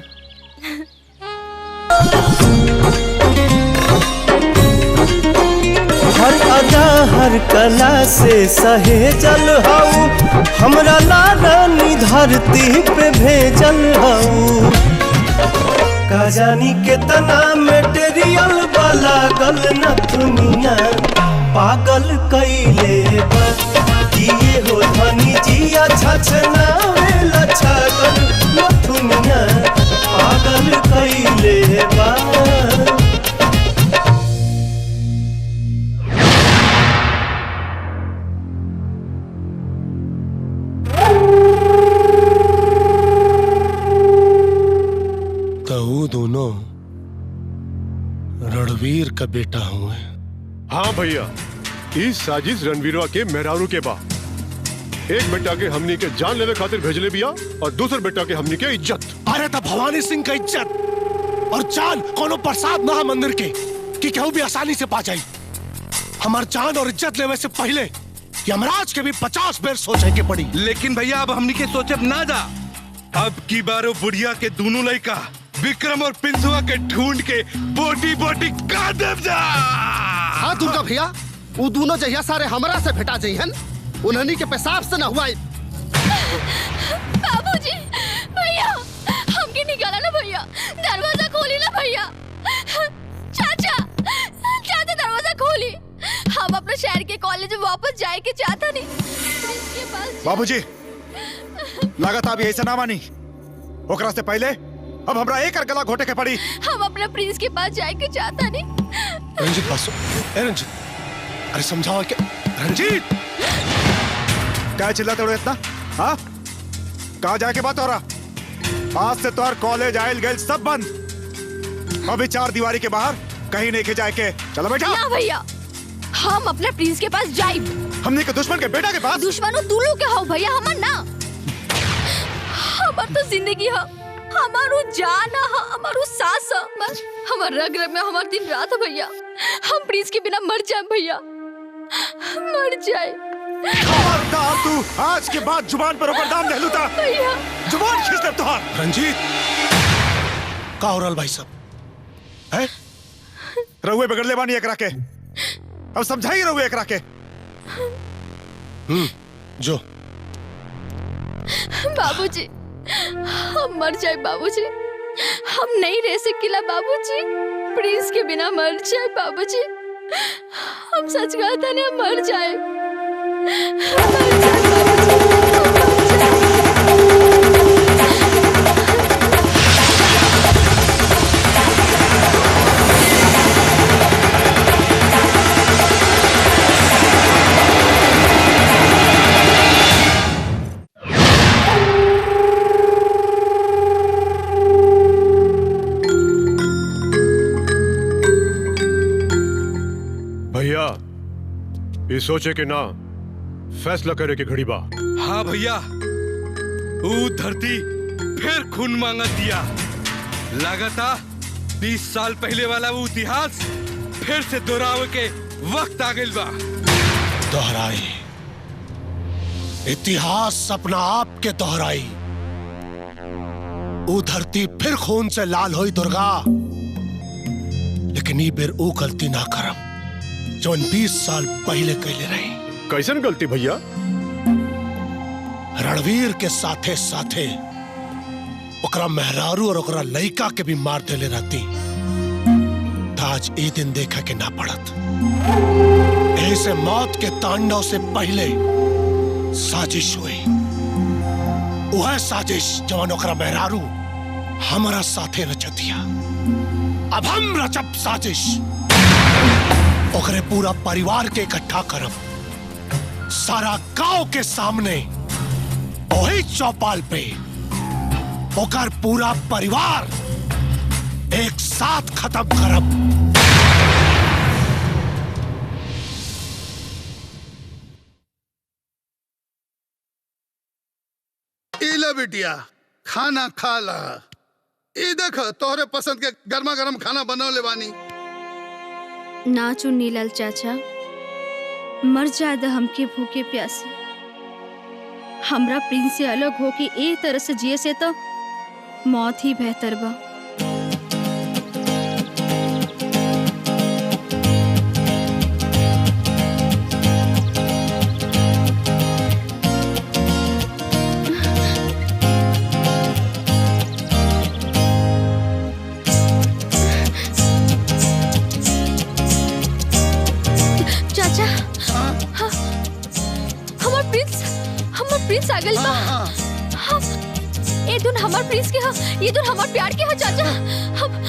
हर अदा हर कला से सहेजल हऊ, हमरा लारानी धरती पे भेजल हऊ। का जानी कितना मटेरियल वाला गल न दुनिया पागल कइले बा। किए हो धनी जिया छछनावे लछगल न दुनिया पागल कइले बा। दोनों रणवीर का बेटा हूँ। हाँ भैया, इस साजिश रणवीरवा के मेहरारू के बा। एक बेटा के हमनी के जान लेवे खातिर भेजले बिया और दूसरे बेटा के हमनी के इज्जत। अरे तो भवानी सिंह का इज्जत और जान कोनो प्रसाद महा मंदिर के कि केहू भी आसानी से पा जाई। हमार जान और इज्जत लेवे से पहले यमराज के भी 50 बेर सोचे के पड़ी। लेकिन भैया अब हमनी के सोचब ना जा। अब की बारो बुढ़िया के दोनों लड़का विक्रम और पिंसुआ के ढूंढ के बोटी बोटी काट देव जा। हाँ दुर्गा भैया, वो दोनों जहिया सारे हमरा से भेटा जइहन, उन्हनी के पेशाब से न हुआ। बाबूजी, भैया, हमके निकाला ना भैया, दरवाजा खोली ना भैया। चाचा, चाचा दरवाजा खोली। हम अपने शहर के कॉलेज में वापस जाए के चाहता नहीं। बाबूजी, लागत आप यही से ना मानी। ओकरा से पहले अब हमरा एक गला घोटे के पड़ी। हम अपने प्रिंस के पास जाए के चाहता नहीं। रंजीत पासो, रंजीत, अरे समझाओ क्या? रंजीत, क्या चिल्लाते हो इतना? हाँ, कहाँ जाके बात हो रहा? आज से तोहर कॉलेज आयल गैल सब बंद। अभी 4 दीवारी के बाहर कहीं नहीं के जाए के। चलो बेटा। ना भैया, हम अपने प्रिंस के पास जाए। हमने के दुश्मन के बेटा के पास? दुश्मनों तू लोग के हो भैया, हमर ना। हमार तो जिंदगी है, हमारू जान है, हमारू सांस है, बस हमार रग रग में हमार दिन रात है भैया। हम प्रिंस के बिना मर जाए भैया, मर जाए। खबरदार तू आज के बाद जुबान पर ऊपर दाम नहीं लूटा। भैया, जुबान खींच दे तुहार। रंजीत, का हो रहा भाई सब? है? रहुए बिगड़ले बानी एकरा के। अब समझाई रहुए एकरा के। जो बाबूजी, हम मर जाए बाबूजी, हम नहीं रह सकेला बाबूजी, प्रिंस के बिना मर जाए बाबूजी। हम सच कहता नहीं, हम मर जाए, मर जाए बाबूजी। भैया, ये सोचे के ना फैसला करे के घड़ी बा। हाँ भैया, वो धरती फिर खून मांगा दिया। लगाता 20 साल पहले वाला वो इतिहास फिर से दोहरावे के वक्त आ गइल बा। दोहराई इतिहास अपना आप के दोहराई। वो धरती फिर खून से लाल हुई दुर्गा, लेकिन ये बेर वो गलती ना करम जो 20 साल पहले कैले रही। कैसन गलती भैया? रणवीर के साथे साथे ओकरा मेहरारू और ओकरा लइका के भी मार देले रहती, आज ए दिन देखा के ना पड़त। ऐसे मौत के तांडव से पहले साजिश हुई, वह साजिश जवान ओकरा मेहरारू हमारा साथे रचतिया। अब हम रचब साजिश, ओकरे पूरा परिवार के इकट्ठा करब, सारा गांव के सामने वही चौपाल पे होकर पूरा परिवार एक साथ खत्म करब। इला बिटिया खाना खा ला। ई देख तोहरे पसंद के गर्मा गर्म खाना बनौले बानी। ना चुन्नीलाल चाचा, मर जाए हमके भूखे प्यासे। हमरा प्रिंस से अलग होके ए तरह से जिए से तो मौत ही बेहतर बा। चाचा, हाँ, हमार प्रिंस आ गइल बा। हाँ, ये धुन हमार प्रिंस के हा, ये धुन हमार प्यार के हा चाचा। हम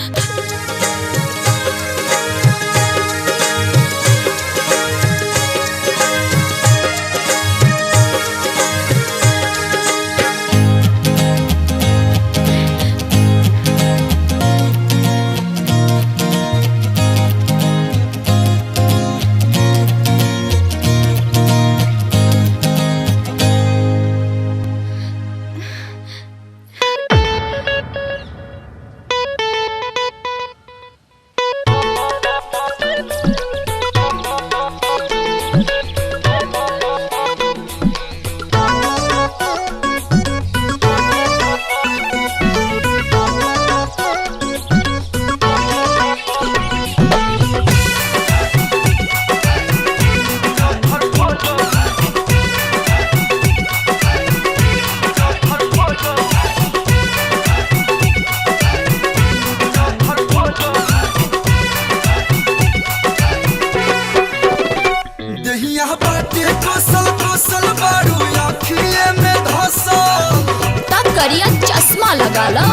करिया चश्मा लगा ला।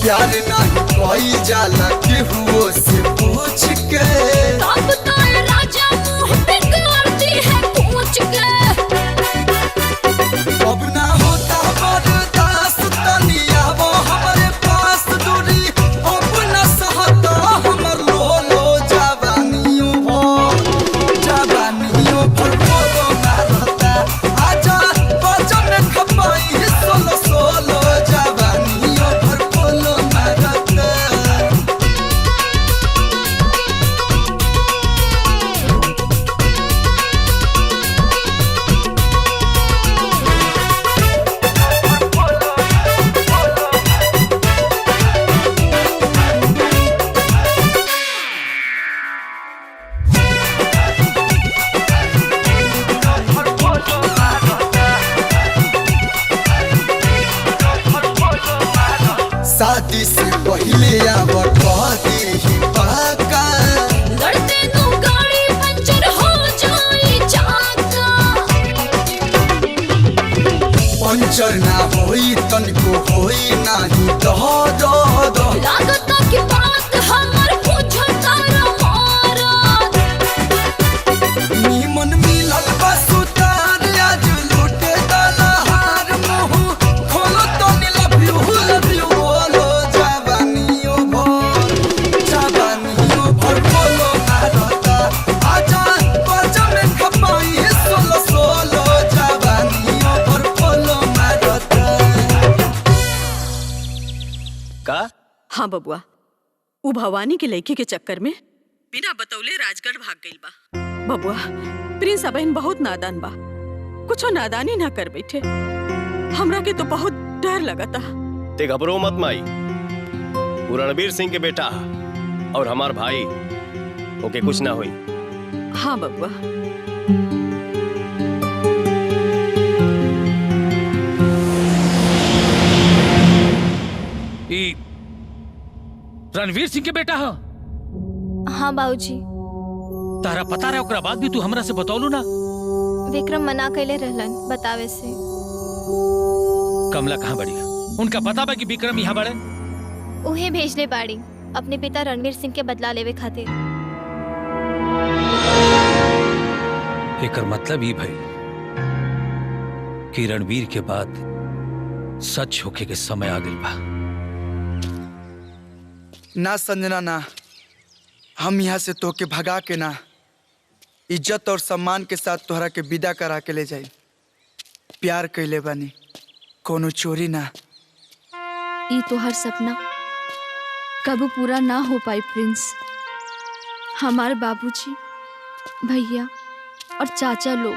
प्यार नहीं कोई जाला केहू से पूछ के, तब तो राजा मुंह पे करती है पूछ के। अब ना होता बर्दाश्त तनिया वो हमारे पास दूरी, अब ना सहता हमर लो लो जवानियों भर बोलो ना रहता। आजा बाजा में खपाई सोलो सोलो जवानियों भर बोलो ना रहता। हाँ बबुआ, वो भवानी के लड़की के चक्कर में बिना बतौले राजगढ़ भाग गई बा। बबुआ, प्रिंस अबहिन बहुत नादान बा, कुछो नादानी ना कर बैठे। हमरा के तो बहुत डर लगता। ते घबरो मत माई, वो रणवीर सिंह के बेटा और हमार भाई, ओके कुछ ना हुई। हाँ बबुआ। रणवीर सिंह के बेटा हो? हाँ बाबूजी। तारा पता रहे ओकरा बाद भी तू हमरा से बतौलू ना? विक्रम मना कैले रहलन बतावे से। कमला कहाँ बड़ी? उनका पता बा कि विक्रम यहाँ बड़े? उन्हें भेजले बाड़ी अपने पिता रणवीर सिंह के बदला लेवे खातिर। एकर मतलब ये भई कि रणवीर के बाद सच होके के समय आ गइल बा। ना संजना ना, हम यहाँ से तोके भगा के ना, इज्जत और सम्मान के साथ तोहरा के विदा करा के ले जाई। प्यार कैले बानी, कोनो चोरी ना। ई तोहर सपना कबू पूरा ना हो पाई प्रिंस। हमार बाबूजी, भैया और चाचा लोग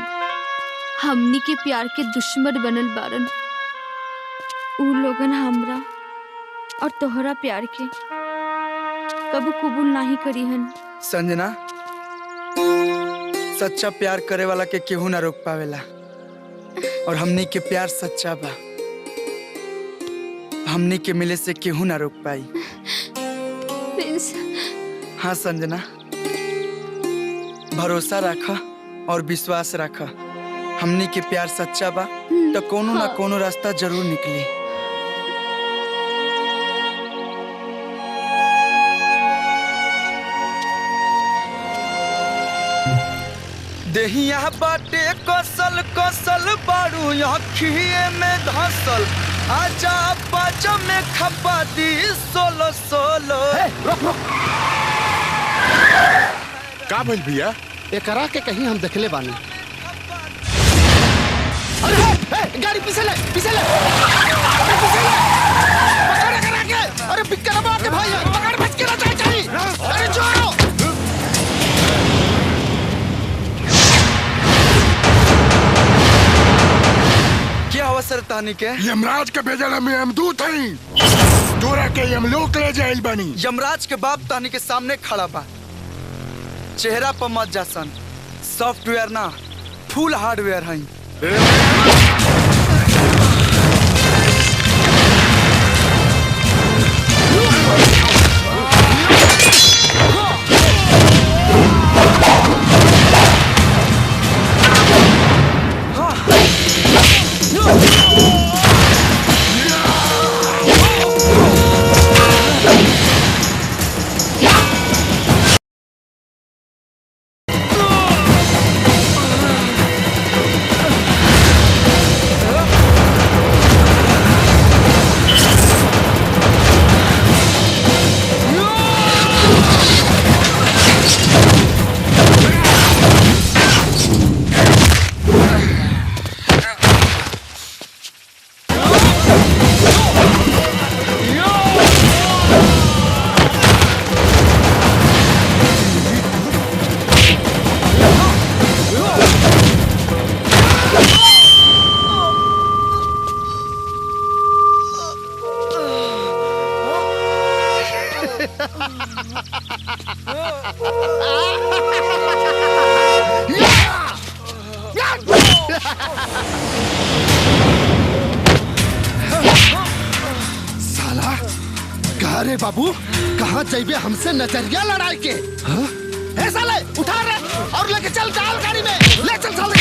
हमनी के प्यार के दुश्मन बनल बारन। उ लोगन हमरा और तोहरा प्यार के कबू कबूल नहीं करी हन। संजना, सच्चा प्यार करे वाला के केहू ना रोक पावेला, और हमनी के प्यार सच्चा बा। हमनी के मिले से केहू ना रोक पाई। प्रिंस। हाँ संजना, भरोसा रखा और विश्वास रखा। हमनी के प्यार सच्चा बा तो कोनो ना कोनो रास्ता जरूर निकली। देहिया बाटे कसल कसल बारू अखिए में धसल, आजा बाजा में खपा दी सोलो सोलो। का भइल भैया? एकरा के कहीं हम देखले बानी। अरे गाड़ी पीछे ले, पीछे ले, पीछे ले। पकड़ करा के, अरे बिक्कर मार भाई, पकड़ बच के ना चाहिए। अरे जोरो। क्या अवसर तानी के? यमराज के भेजल में यमदूत हई, तोरा के यमलोक ले जाइल बानी। यमराज के बाप तानी के सामने खड़ा बा। चेहरा पर मत जासन, सॉफ्टवेयर ना फुल हार्डवेयर हई। साला कहा रे बाबू, कहाँ जाइबे हमसे नजरिया लड़ाई के? ए साले उठा रे और लेके चल गाड़ी में ले चल साले।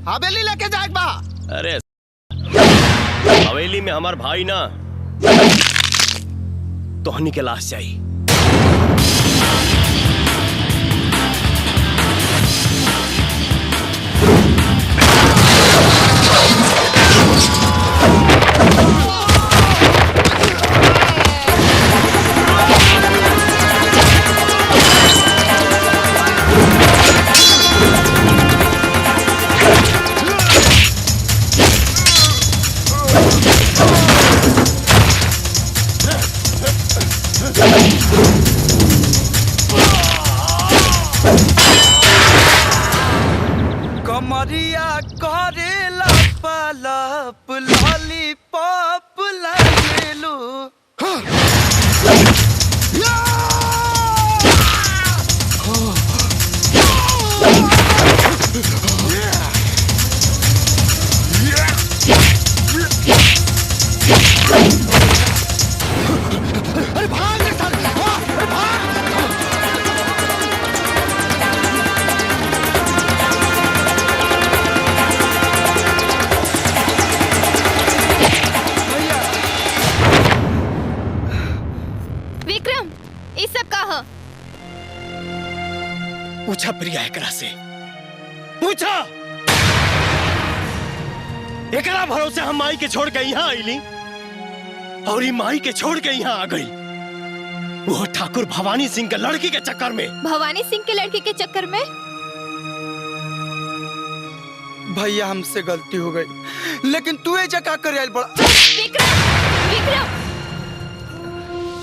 हवेली लेके जाएगा बा। अरे हवेली में हमार भाई ना तोहनी के लाश चाहिए। कमरिया करेला पलप लॉलीपॉप लगेलू। अरे भाग रे साले, अरे भाग। विक्रम ये सब का ह? पूछा प्रिया एकरा से, पूछा। एकरा भरोसे हम माई के छोड़ के यहाँ आईली और ई माई के छोड़ के यहाँ आ गई वो ठाकुर भवानी सिंह के लड़की के चक्कर में। भवानी सिंह के लड़की के चक्कर में? भैया हमसे गलती हो गई, लेकिन तू ये जगह कर आइल बड़ा। विक्रम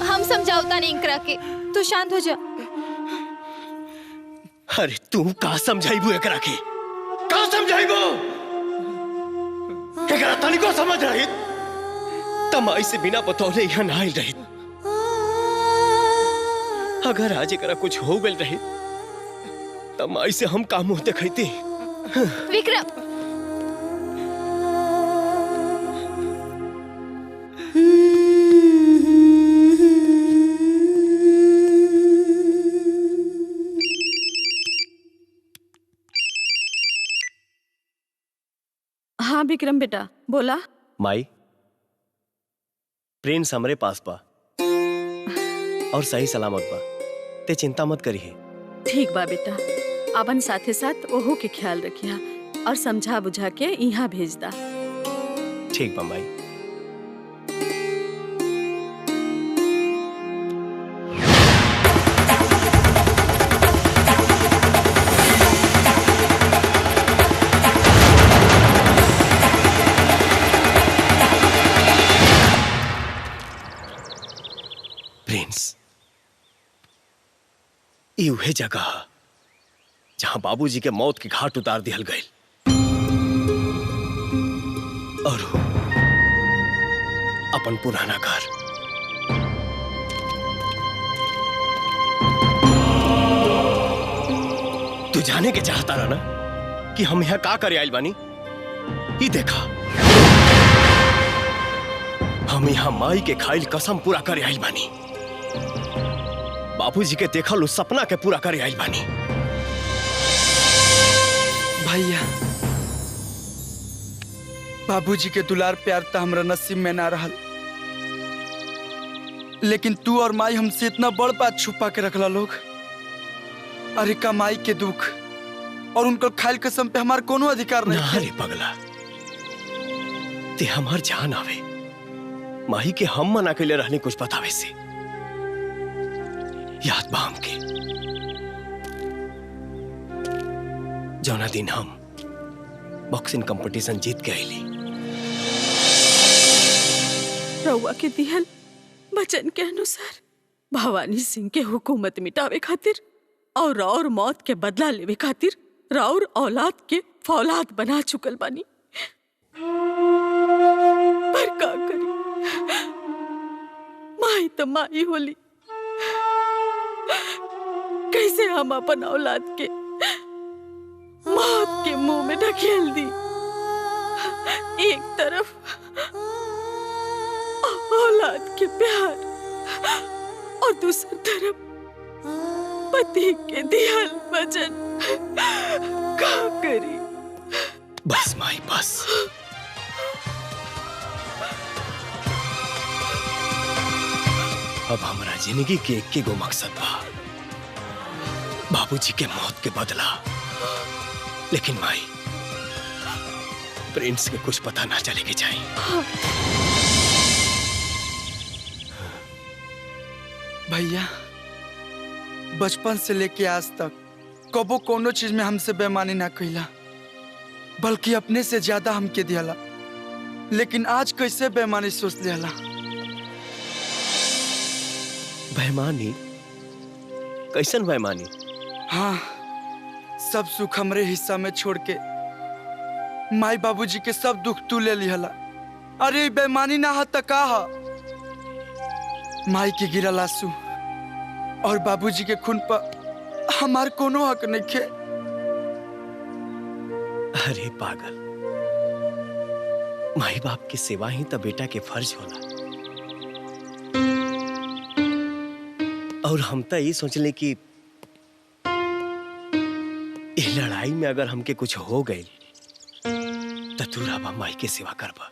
हम समझाओता नहीं इंकरा के, तू शांत हो जा। अरे तू का समझाइबू एकरा के? का समझाइबू? एकरा तनिको समझ रही तमाई से बिना बतौले यहाँ ना आइल रही। अगर आज एकरा कुछ हो गइल रही तमाई से हम का मुंह देखैती। विक्रम हाँ विक्रम बेटा बोला। माई प्रिंस हमरे पास बा और सही सलामत बा, ते चिंता मत करिए। ठीक बा बेटा, अपन साथे साथ ओहो के ख्याल रखिया और समझा बुझा के यहाँ भेज दा। ठीक बा माई। प्रिंस ई उहे जगह जहां बाबूजी के मौत के घाट उतार दिहल गए और अपन पुराना घर। तू जाने के चाहता रहा ना कि हम यहाँ का करे आइल बानी? ई देखा हम यहाँ माई के खाइल कसम पूरा करे आइल बानी, बाबूजी के देखल उस सपना के पूरा करे आइल बानी। भैया बाबूजी के दुलार प्यार तो हमरा नसीब में ना रहल, लेकिन तू और माई हमसे इतना बड़ बात छुपा के रखला लोग। अरे का माई के दुख और उनकर खाइल कसम पे हमार कोनो अधिकार नहीं। अरे पगला ते हमार जान आवे, माही के हम मना के लिए रहने कुछ बतावे से याद बा हमके जौना दिन हम बॉक्सिंग कंपटीशन जीत के आईली। रउआ के दिहल वचन के अनुसार भवानी सिंह के हुकूमत मिटावे खातिर और मौत के बदला लेवे खातिर राउर औलाद के फौलाद बना चुकल बानी। पर का करी, माई तो माई होली। कैसे हम अपन औलाद के मौत के मुंह में ढकेल दी। एक तरफ औलाद के प्यार और दूसरी तरफ पति के दिहल वचन। का करी बस माई बस। अब हमारा जिंदगी के एक गो मकसद बा, बाबूजी के मौत के बदला। लेकिन माई, प्रिंस के कुछ पता ना चले के चाहिए। भैया, बचपन से लेके आज तक कबो कोनो चीज में हमसे बेईमानी ना कइला, बल्कि अपने से ज्यादा हमके दियाला। लेकिन आज कैसे बेईमानी सोच लियाला? बेईमानी? कैसन बेईमानी? हाँ, सब सुख हमरे हिस्सा में छोड़ के माई बाबूजी के सब दुख तू ले लिहला। अरे बेईमानी ना हा त का हा? माई के गिरल आंसू और बाबूजी के खून पर हमार कोनो हक नहीं खे। अरे पागल, माई बाप की सेवा ही तो बेटा के फर्ज होला। और हम तो ये सोचले कि इस लड़ाई में अगर हमके कुछ हो गई तो तू राबा माई के सेवा करबा।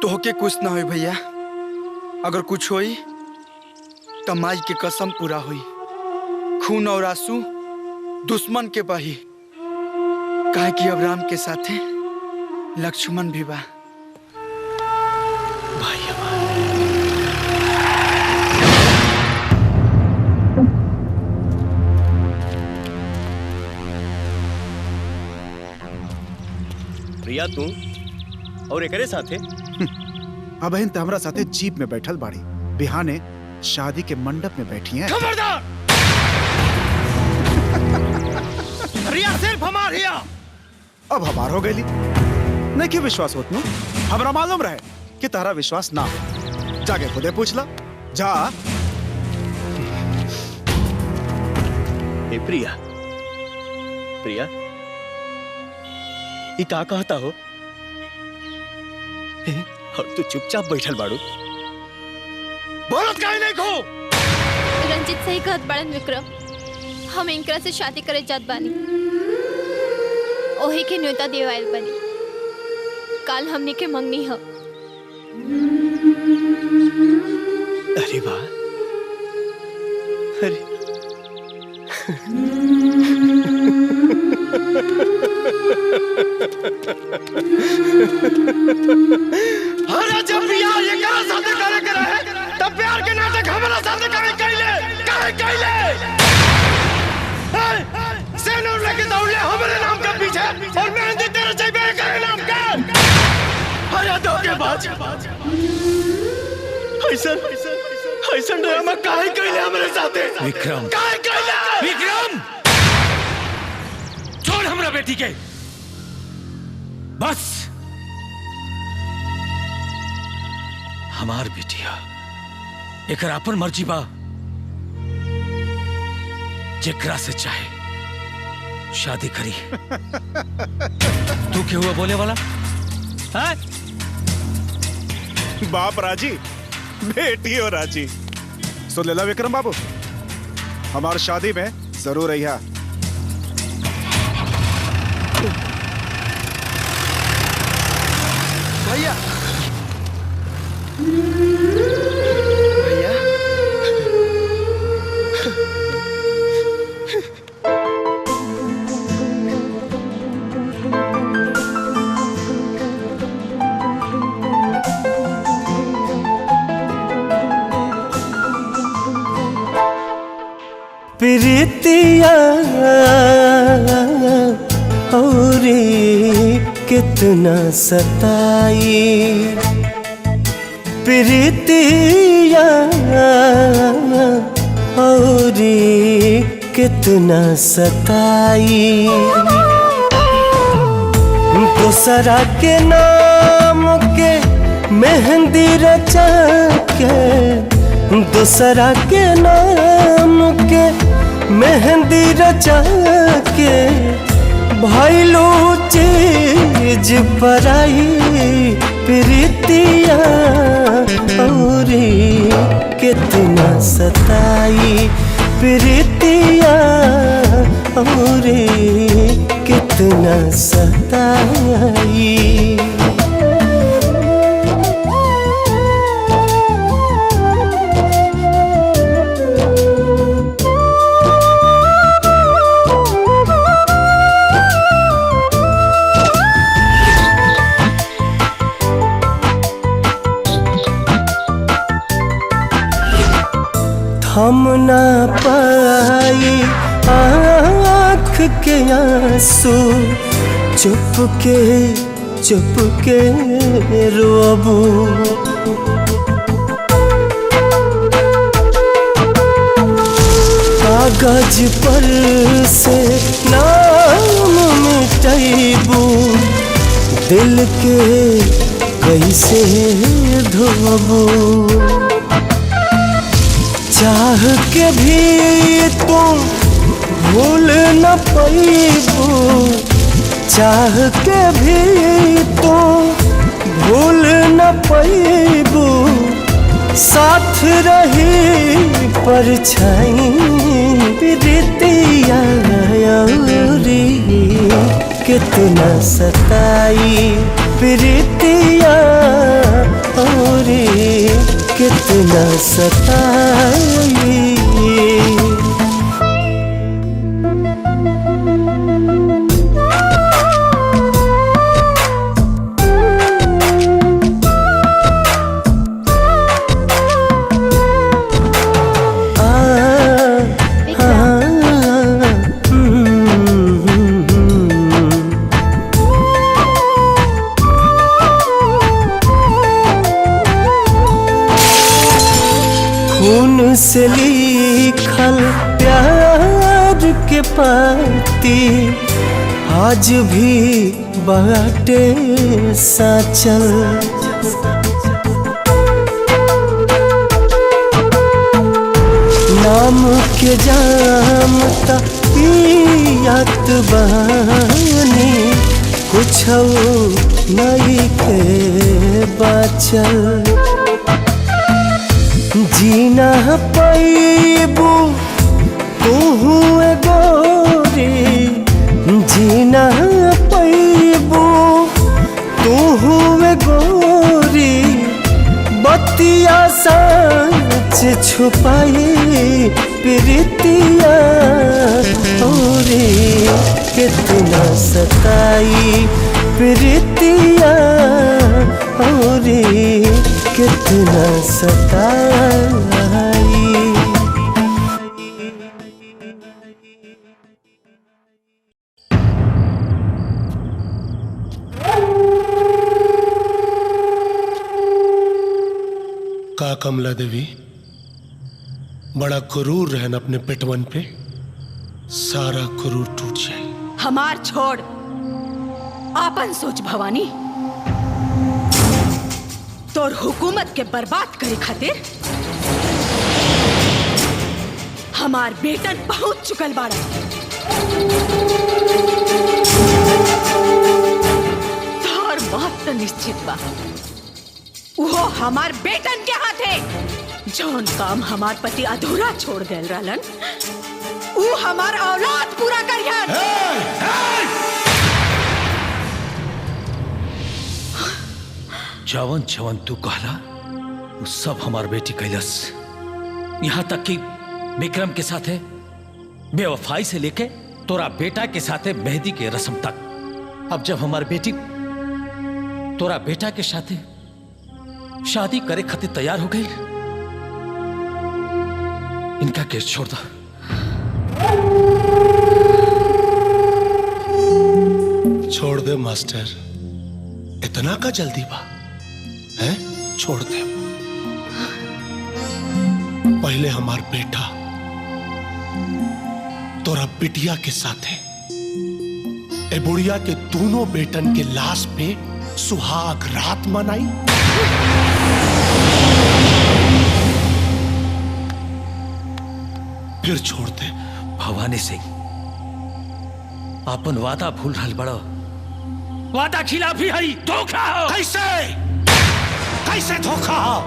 तो के कुछ ना होई भैया, अगर कुछ होई तो माई के कसम पूरा हुई। खून और आंसू दुश्मन के बही, काहे कि अब राम के साथे लक्ष्मण भी बा। प्रिया, तू और एकरे साथे? अब इन हमरा साथे जीप में बैठल बाड़ी, बिहाने शादी के मंडप में बैठी हैं। खबरदार! रिया सिर्फ हमार हिया। अब हमार हो गई। नहीं कि विश्वास होत नु? हमरा मालूम रहे कि तारा विश्वास ना हो। जाके खुदे पूछ ला। जा। ए प्रिया, प्रिया, ये का कहता हो? और तू चुपचाप बैठल बाड़ू। बोलत काहे नहीं को? रंजित सही कहत बड़न विक्रम, हम इनकरा से शादी करे जात बानी। ओही के न्योता देवाइल बनी। काल हमनी के मंगनी ह। अरे वाह, अरे अरे जब बियाह ये करा साथे करे के रहे, तब प्यार के नाटक हमरा साथे करे कैले, काहे कैले? सेनूर लेके दौड़ले हमरे नाम के पीछे और मेहंदी तेरे जेबे के नाम के। अरे धोखेबाज, ऐसा ड्रामा काहे कैले हमरे साथे? विक्रम, काहे कैले? विक्रम, छोड़ हमरा बेटी के। बस हमार बेटिया एकर अपन मर्जी बा, जेकरा से चाहे शादी करी। तू क्या हुआ बोले वाला? हाँ? बाप राजी, बेटी हो राजी। सुन लेला विक्रम बाबू, हमार शादी में जरूर रहिया। भैया, भैया, प्रीतिया औरी कितना सताई, प्रीतिया औरी कितना सताई। दूसरा के नाम के मेहंदी रचा के, दूसरा के नाम के मेहंदी रचा के भइलू चीज पराई। प्रीतिया औरी कितना सताई, प्रीतिया औरी कितना कितना सताई। थम ना पाई आँख के आंसू, चुप के रोबू। कागज पर से नाम मिटाइबू, दिल के कैसे धोबू। चाह के भी तुम भूल न पाइबू, चाह के भी तुम भूल न पाइबू। साथ रही परछाई प्रीतिया औरी कितना सताई। प्रीतिया औरी कितना सताई। से लिखल प्यार के पाती आज भी बाटे साचल। नाम के जाम ता पियात बानी, कुछ नहीं के बाचल। जीना पाइबू तू गोरी, जीना पाइबू तू गोरी। बतिया सच छुपाई प्रीतिया औरी कितना सताई। प्रीतिया औरी कितना सताई। का कमला देवी, बड़ा क्रूर रहन अपने पेटवन पे, सारा क्रूर टूट जाए। हमार छोड़, आपन सोच भवानी। तोर हुकूमत के बर्बाद करे खातिर हमार बेटन पहुंच चुकल बाड़ा। तोर मौत तो निश्चित बा, वो हमार बेटन के हाथे। जौन काम हमार पति अधूरा छोड़ गए रहलन, वो हमार औलाद पूरा करियन। जवन जवन तू कहला वो सब हमार बेटी कैलस। यहाँ तक कि विक्रम के साथे बेवफाई से लेके तोरा बेटा के साथे मेहंदी के रस्म तक। अब जब हमार बेटी तोरा बेटा के साथे शादी करे खातिर तैयार हो गई, इनका केस छोड़ दो। छोड़ दे मास्टर, इतना का जल्दी बा है? छोड़ दे। पहले हमार बेटा तोरा बिटिया के साथ है ए बुढ़िया के दोनों बेटन के लाश पे सुहाग रात मनाई। फिर छोड़ दे। भवानी सिंह, अपन वादा भूल रहल बड़ो। वादा खिलाफी है, धोखा हो। कैसे कैसे धोखा हो?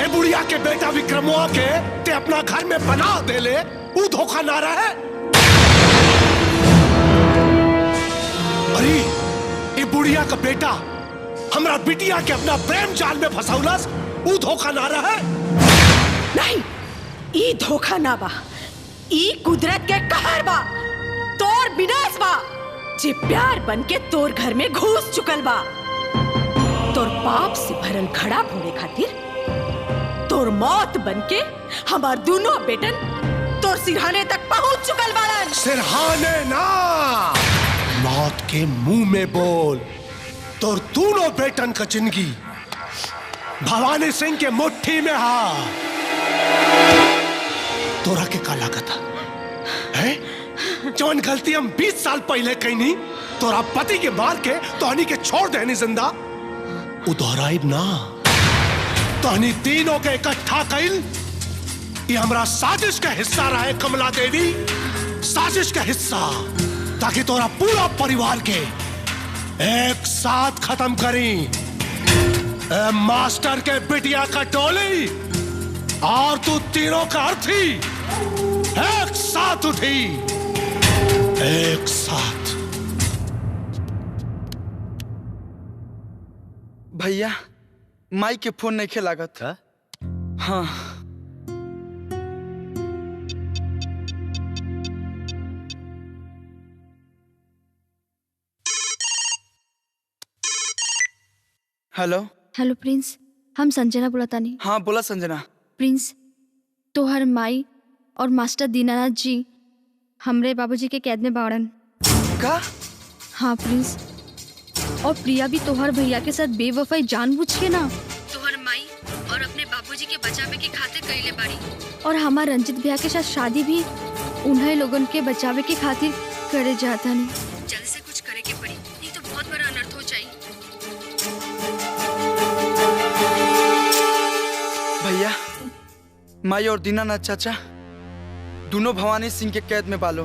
ए बुढ़िया के बेटा विक्रमोआ के ते अपना घर में बना दे ले, वो धोखा ना रहे। और ये बुढ़िया का बेटा हमरा बिटिया के अपना प्रेम जाल में फंसाउलस, ऊ धोखा ना रहे। नहीं, ई धोखा ना बा, ई कुदरत के कहर बा, तोर विनाश बा, जे प्यार बन के तोर घर में घुस चुकल बा। तोर पाप से भरल घड़ा फोड़े खातिर तोर मौत बन के हमार दोनों बेटन तोर सिरहाने तक पहुंच चुकल बाड़न। सिरहाने ना, मौत के मुंह में बोल। तोर दोनों बेटन का जिंदगी भवानी सिंह के मुट्ठी में हा। तोरा के का लागत है? जवन गलती हम 20 साल पहले कईनी, तोरा पति के मार के तोहनी के छोड़ देनी जिंदा, उ दोहराइब ना। तोहनी तीनों के इकट्ठा कइल ये हमरा साजिश का हिस्सा रहे कमला देवी, साजिश का हिस्सा, ताकि तोरा पूरा परिवार के एक साथ खत्म करी। ए मास्टर के बिटिया का टोली और तू तीनों का अर्थी एक साथ उठी, एक साथ। भैया माई के फोन नहीं लागत है। हाँ हेलो हेलो प्रिंस, हम संजना बुलातानी। हाँ बोला संजना। प्रिंस, तोहर माई और मास्टर दीनानाथ जी हमरे बाबूजी के कैद में बाड़न। का? हाँ प्रिंस, और प्रिया भी तोहर भैया के साथ बेवफाई जानबूझ के ना तोहर माई और अपने बाबूजी के बचावे के खातिर कइले बाड़ी, और हमार रंजित भैया के साथ शादी भी उन्हें लोगन के बचावे के खातिर करे जाता नहीं। जल्दी से कुछ करे के पड़ी, नहीं तो बहुत बड़ा अनर्थ हो जाए। भैया माई और दीनानाथ चाचा दोनों भवानी सिंह के कैद में बालो,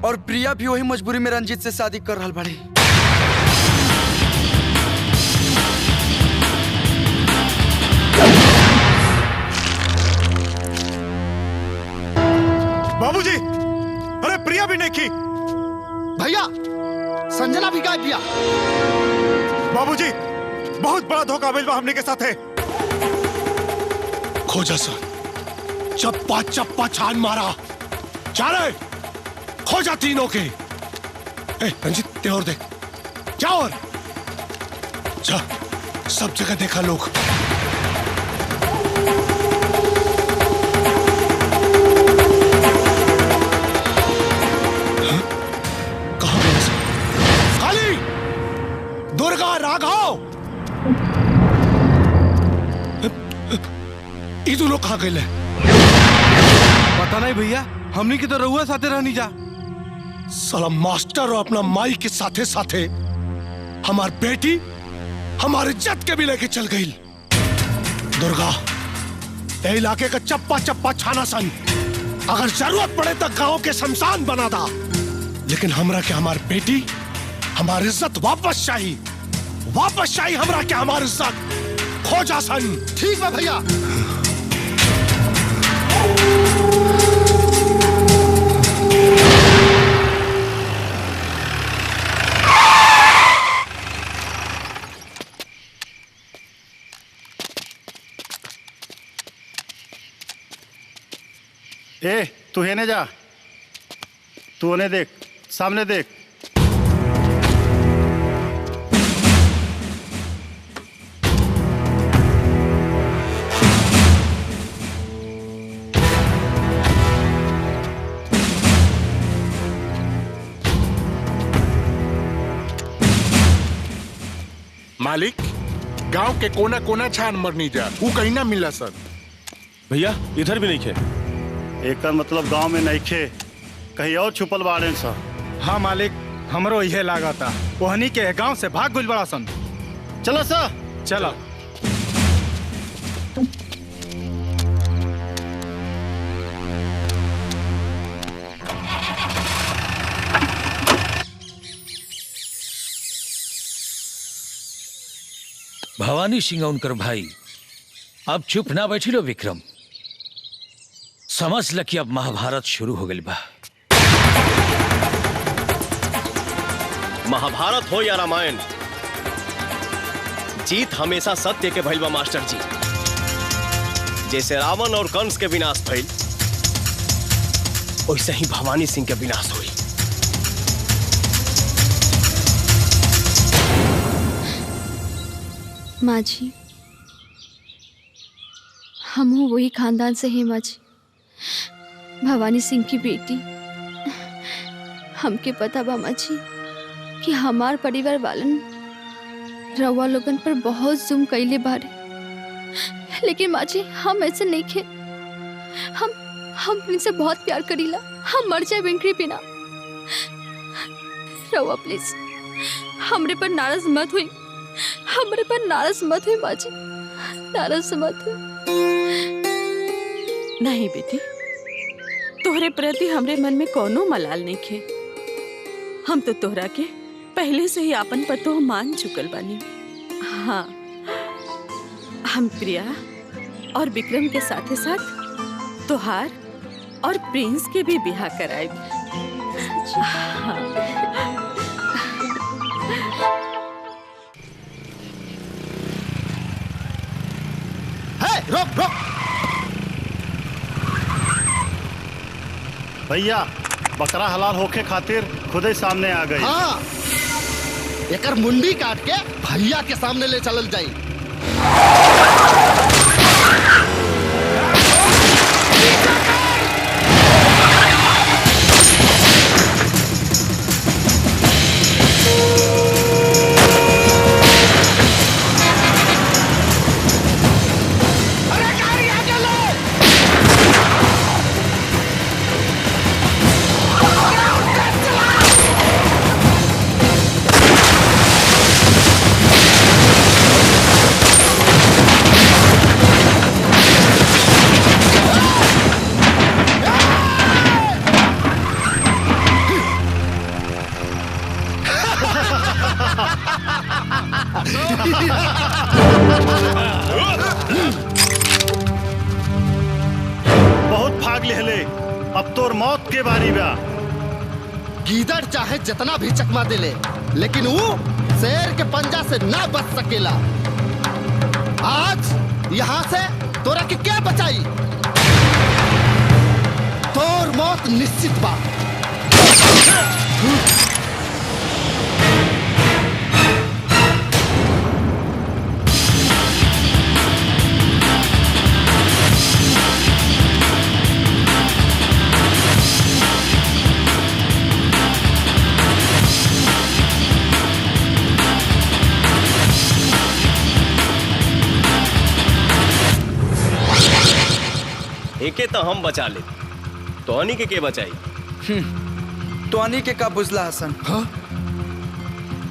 और प्रिया भी वही मजबूरी में रंजीत से शादी कर रहा बड़ी। बाबूजी, अरे प्रिया भी नहीं की। भैया संजना भी गायब किया। बाबूजी, बहुत बड़ा धोखा मिल हमने के साथ है। खोजा सर, चप्पा चप्पा छान मारा, चारे खोजा तीनों के। रंजित ते और देख, जा और जा, सब जगह देखा लोग। कहाँ गए सब? खाली दुर्गा राघव, ये दोनों कहाँ गए? पता नहीं भैया, हमनी की तो रहुआ साथे रहनी जा। साला मास्टर और अपना माई के साथे साथे हमार बेटी हमारे इज्जत के भी लेके चल गई। दुर्गा, ए इलाके का चप्पा चप्पा छाना सन, अगर जरूरत पड़े तो गांव के शमशान बना दा, लेकिन हमरा के हमार बेटी हमारी इज्जत वापस चाहिए, वापस चाहिए हमरा के हमारी इज्जत। खोजा सन। ठीक है भैया। ए तू हेने जा, तू उन्हें देख, सामने देख। मालिक, गांव के कोना कोना छान मरनी जा, वो कहीं ना मिला सर। भैया इधर भी नहीं खे। एक मतलब गांव में नहीं खे, कहीं और छुपल बाड़े सर। हाँ मालिक, हमरो यह लागता ओहनी के गांव से भाग गुल बड़ा सन। चलो सर, चलो। भवानी सिंह उनकर भाई, अब चुप ना बैठी लो विक्रम, समझ ल कि अब महाभारत शुरू हो गई बा। महाभारत हो या रामायण, जीत हमेशा सत्य के भइल बा मास्टर जी। जैसे रावण और कंस के विनाश भइल, वैसे ही भवानी सिंह के विनाश हुई। माँ जी, हम वही खानदान से हैं माँ जी, भवानी सिंह की बेटी। हमके पता बा माँ जी कि हमार परिवार वालन रउआ लोगन पर बहुत जुल्म कइले बारे, लेकिन माँ जी हम ऐसे नहीं खे। हम इनसे बहुत प्यार करीला, हम मर जाए बिंकरी बिना। रउआ प्लीज हमरे पर नाराज मत हुई, हमरे पर नाराज मत हुई माँ जी, नाराज मत हुई। नहीं बेटी, तोहरे प्रति हमरे मन में कोनो मलाल नहीं खे। हम तो तोहरा के पहले से ही आपन पतो मान चुकल बानी। हाँ, हम प्रिया और विक्रम के साथे साथ तोहार और प्रिंस के भी बिहा कराए। हाँ। रोक रोक भैया, बकरा हलाल होके खातिर खुदे सामने आ गई। हाँ, एकर मुंडी काट के भैया के सामने ले चलल जाई। बहुत भाग ले, अब तोर मौत के बारी बा। गीदड़ चाहे जितना भी चकमा दे ले, लेकिन वो शेर के पंजा से ना बच सकेला। आज यहाँ से तोरा के क्या बचाई? तोर मौत निश्चित बा। एके तो हम बचा ले, तोहनी के बचाई? तोहनी के का बुझला हसन? हाँ?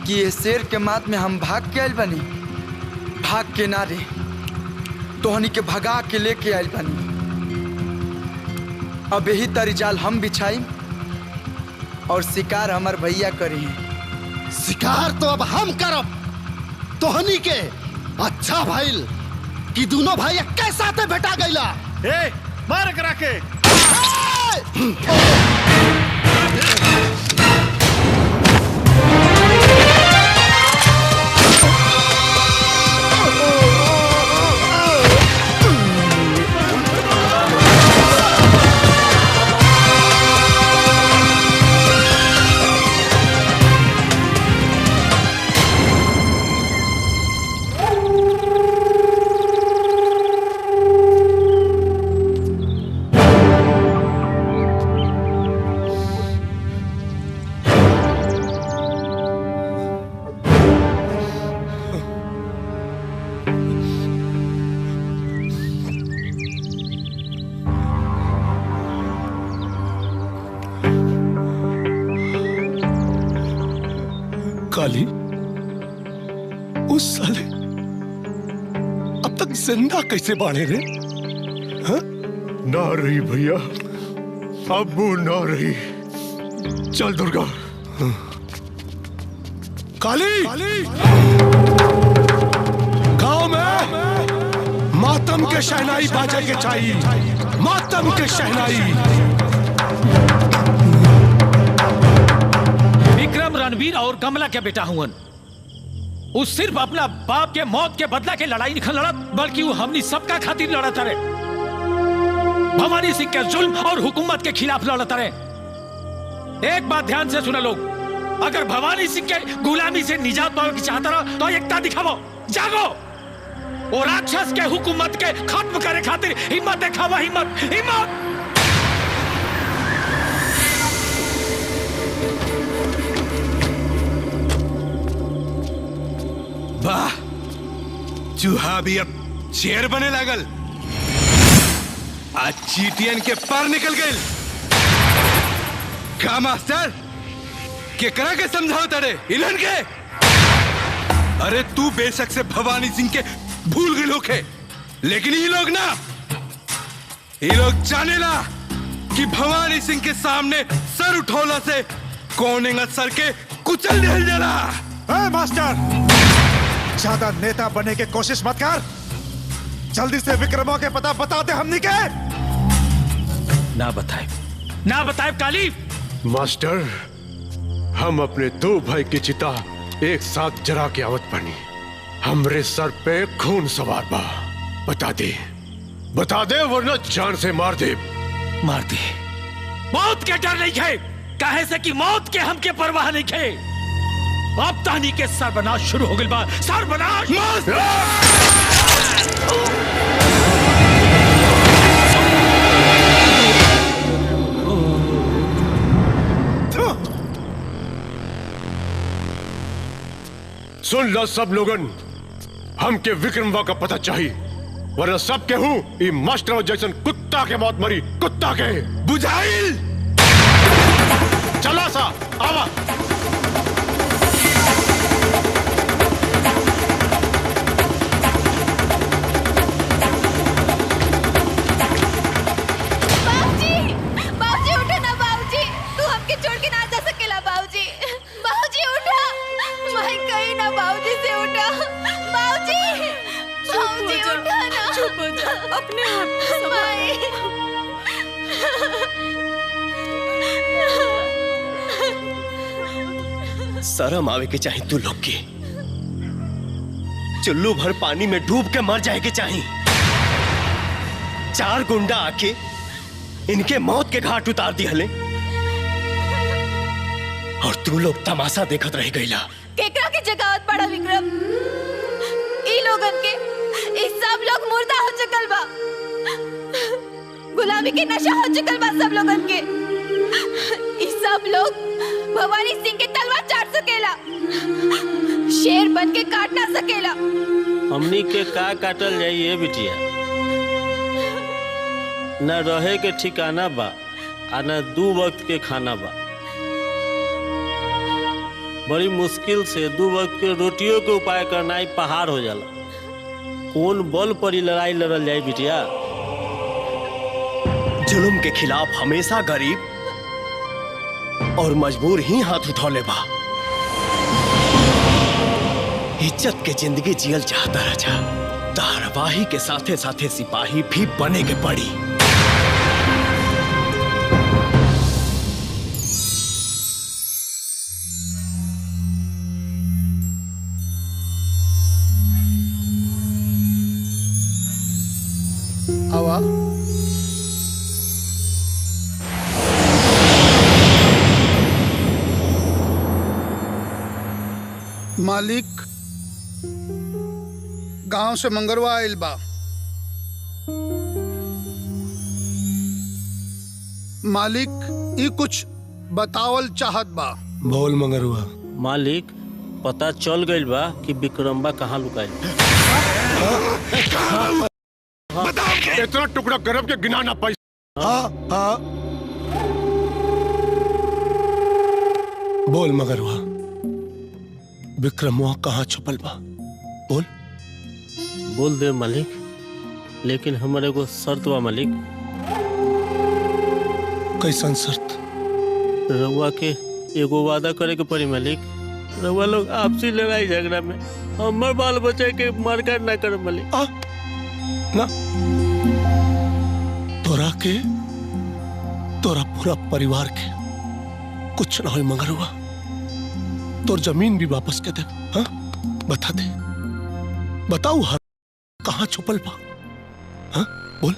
कि ये शेर के मात में हम भाग के आयल बनी? भाग के ना रे, तोहनी के भगा के लेके आयल बनी। अब यही तरी जाल हम बिछाई और शिकार हमार भैया करी। शिकार तो अब हम करब तोहनी के। अच्छा भाईल कि दोनों भाई एक साथ भेटा गईला। ए, मार करा के। काली, उस साले अब तक जिंदा कैसे बाढ़े रे? हाँ? ना रही भैया, अब वो ना रही। चल दुर्गा। काली, गांव में मातम के शहनाई बाजे के चाहिए, मातम के शहनाई। विक्रम, रणवीर और और कमला के बेटा हुआ। वो सिर्फ अपना बाप के मौत के बदला के लड़ाई नहीं लड़त, बल्कि वो हमनी सबका खातिर लड़त रहे। भवानी सिंह के जुल्म और हुकूमत के खिलाफ लड़त रहे। एक बात ध्यान से सुना लोग, अगर भवानी सिंह के गुलामी से निजात पाने की चाहता रहो तो एकता दिखाओ, जागो और राक्षस के हुकूमत के खत्म करे खातिर हिम्मत दिखावा, हिम्मत हिम्मत। वाह, चूहा भी अब शेर बने लागल। आज चीटियन के पर निकल गए। का मास्टर केकरा के समझाओ तड़े इलन के? अरे तू बेशक से भवानी सिंह के भूल गई लोग है, लेकिन ये लोग ना, ये लोग जानेला कि भवानी सिंह के सामने सर उठौला से कौन सर के कुचल दिया जला। मास्टर, ज्यादा नेता बनने की कोशिश मत कर। जल्दी से विक्रमों के पता बता दे हमनी के। ना बताए काली। मास्टर, हम अपने दो भाई की चिता एक साथ जरा के आवत बनी। हमरे सर पे खून सवार बा। बता दे वरना जान से मार दे। मौत के डर नहीं खे, काहे से कि मौत के हमके परवाह नहीं खे। अब तानी के सर्वनाश शुरू हो गई बा। सर्वनाश। सुन लो सब लोगन, हमके विक्रमवा का पता चाहिए, वरना सब के हूँ ये मास्टर जैसन कुत्ता के मौत मरी, कुत्ता के। बुझाइल चला सा आवा। अपने आप शर्म आवे के चाहिए तू लोग के। चुल्लू भर पानी में डूब के मर जाए के चाहिए। 4 गुंडा आके इनके मौत के घाट उतार दिया हले और तू लोग तमाशा देखत रह गईला। केकरा की जगावत पड़ा विक्रम? ई लोगन के ई सब लोग मुर्दा हो चुकल बा। गुलामी के नशा हो चुकल बा सब लोगन के। ई सब लोग भवानी सिंह के तलवार चाट सकेला, शेर बन के काट ना सकेला। हमनी के का काटल जाइए बिटिया? न रहे के ठिकाना बा आ न 2 वक्त के खाना बा। बड़ी मुश्किल से 2 वक्त के रोटियों के उपाय करना ही पहाड़ हो जाला। कौन बल पर ही लड़ाई लड़ल जाए बिटिया? जुल्म के खिलाफ हमेशा गरीब और मजबूर ही हाथ उठौले बा। इज्जत के जिंदगी जियल चाहता राजा, धारावाही के साथे साथे सिपाही भी बने के पड़ी। आवा। मालिक, गांव से मंगरवा आइल बा। मालिक, ई कुछ बतावल चाहत बा। बोल मंगरुआ। मालिक, पता चल गइल बा कि विक्रमबा कहाँ लुकाइल। इतना टुकड़ा करब के गिना ना पाई। हाँ। बोल मगरुआ, विक्रमवा कहाँ छुपल बा? बोल दे मालिक, लेकिन हमारे को शर्त बा मालिक। कैसन शर्त? रउआ के एगो वादा करे के पड़ी मालिक। रउआ लोग आपसी लड़ाई झगड़ा में हमर बाल बच्चे के मारकाट ना करे मालिक। ना, तोरा के, तोरा पूरा परिवार के कुछ ना हो मगरुआ। तो जमीन भी वापस के दे। हाँ बता दे, बताओ हर कहाँ छुपल बा? हाँ बोल।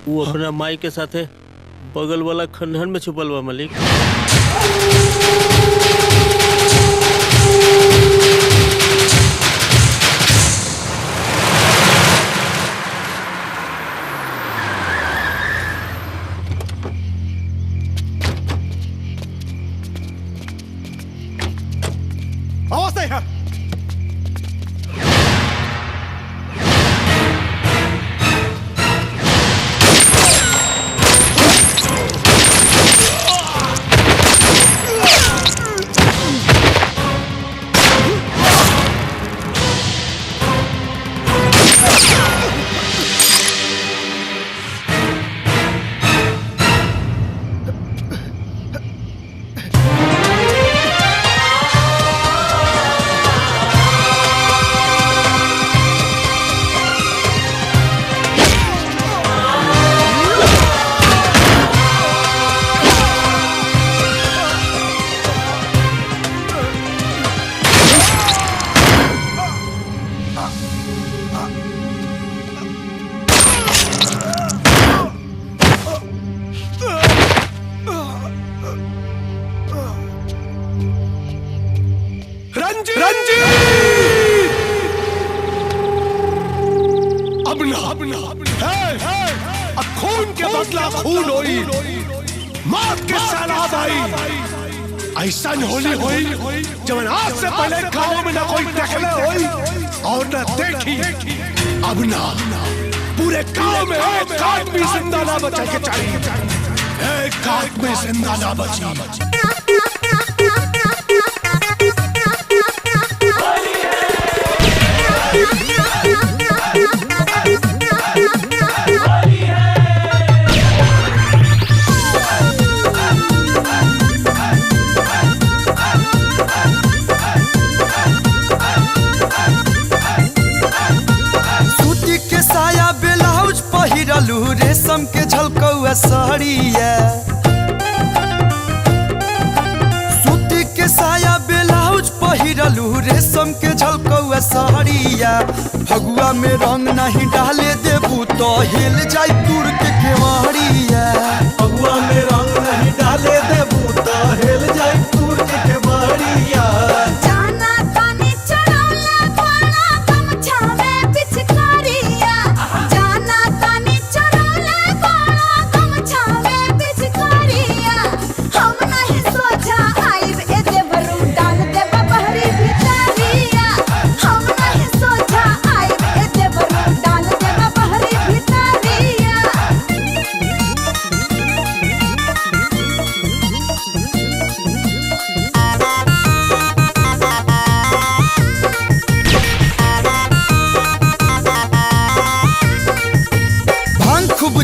वो अपना माई के साथे बगल वाला खंडहर में छुपल बा मालिक। आवाज नहीं है। खून के बदला खून होई, मौत के सैलाब आई। ऐसा होली होई जब आज से पहले गाँव में न कोई देखले होई और न देखी। अब ना पूरे गाँव में एक आदमी जिंदा ना बचा के चाहिए, एक आदमी जिंदा ना बची। पहिरलू रेशम के झलकौआ साड़िया, सूती के साया ब्लाउज पहिरलू रेशम के झलकौआ साड़िया। फगुआ में रंग नहीं डाले देबू तो हिल जाई दूर के केवाड़िया। फगुआ में रंग नहीं डाले देबू तो हिल जाई दूर के केवाड़िया।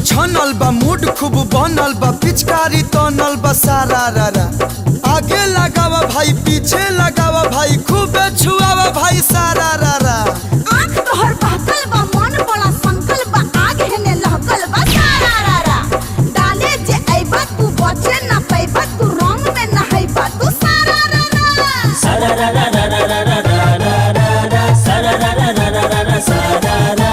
छनल बा मूड खूब बनल बा, पिचकारी तनल बा सारा रारा। आगे लगावा भाई पीछे लगावा भाई, खूब छुआवा भाई सारा रारा। आँख तोहर बहकल बा मन बड़ा संकल बा, आगे ने लहकल बा सारा रारा। डाले जे आइबा तू बचे ना पैबा, तू रंग में नहाइबा तू सारा रारा। सारा रारा रारा रारा रारा सारा रारा रारा रारा सारा रारा।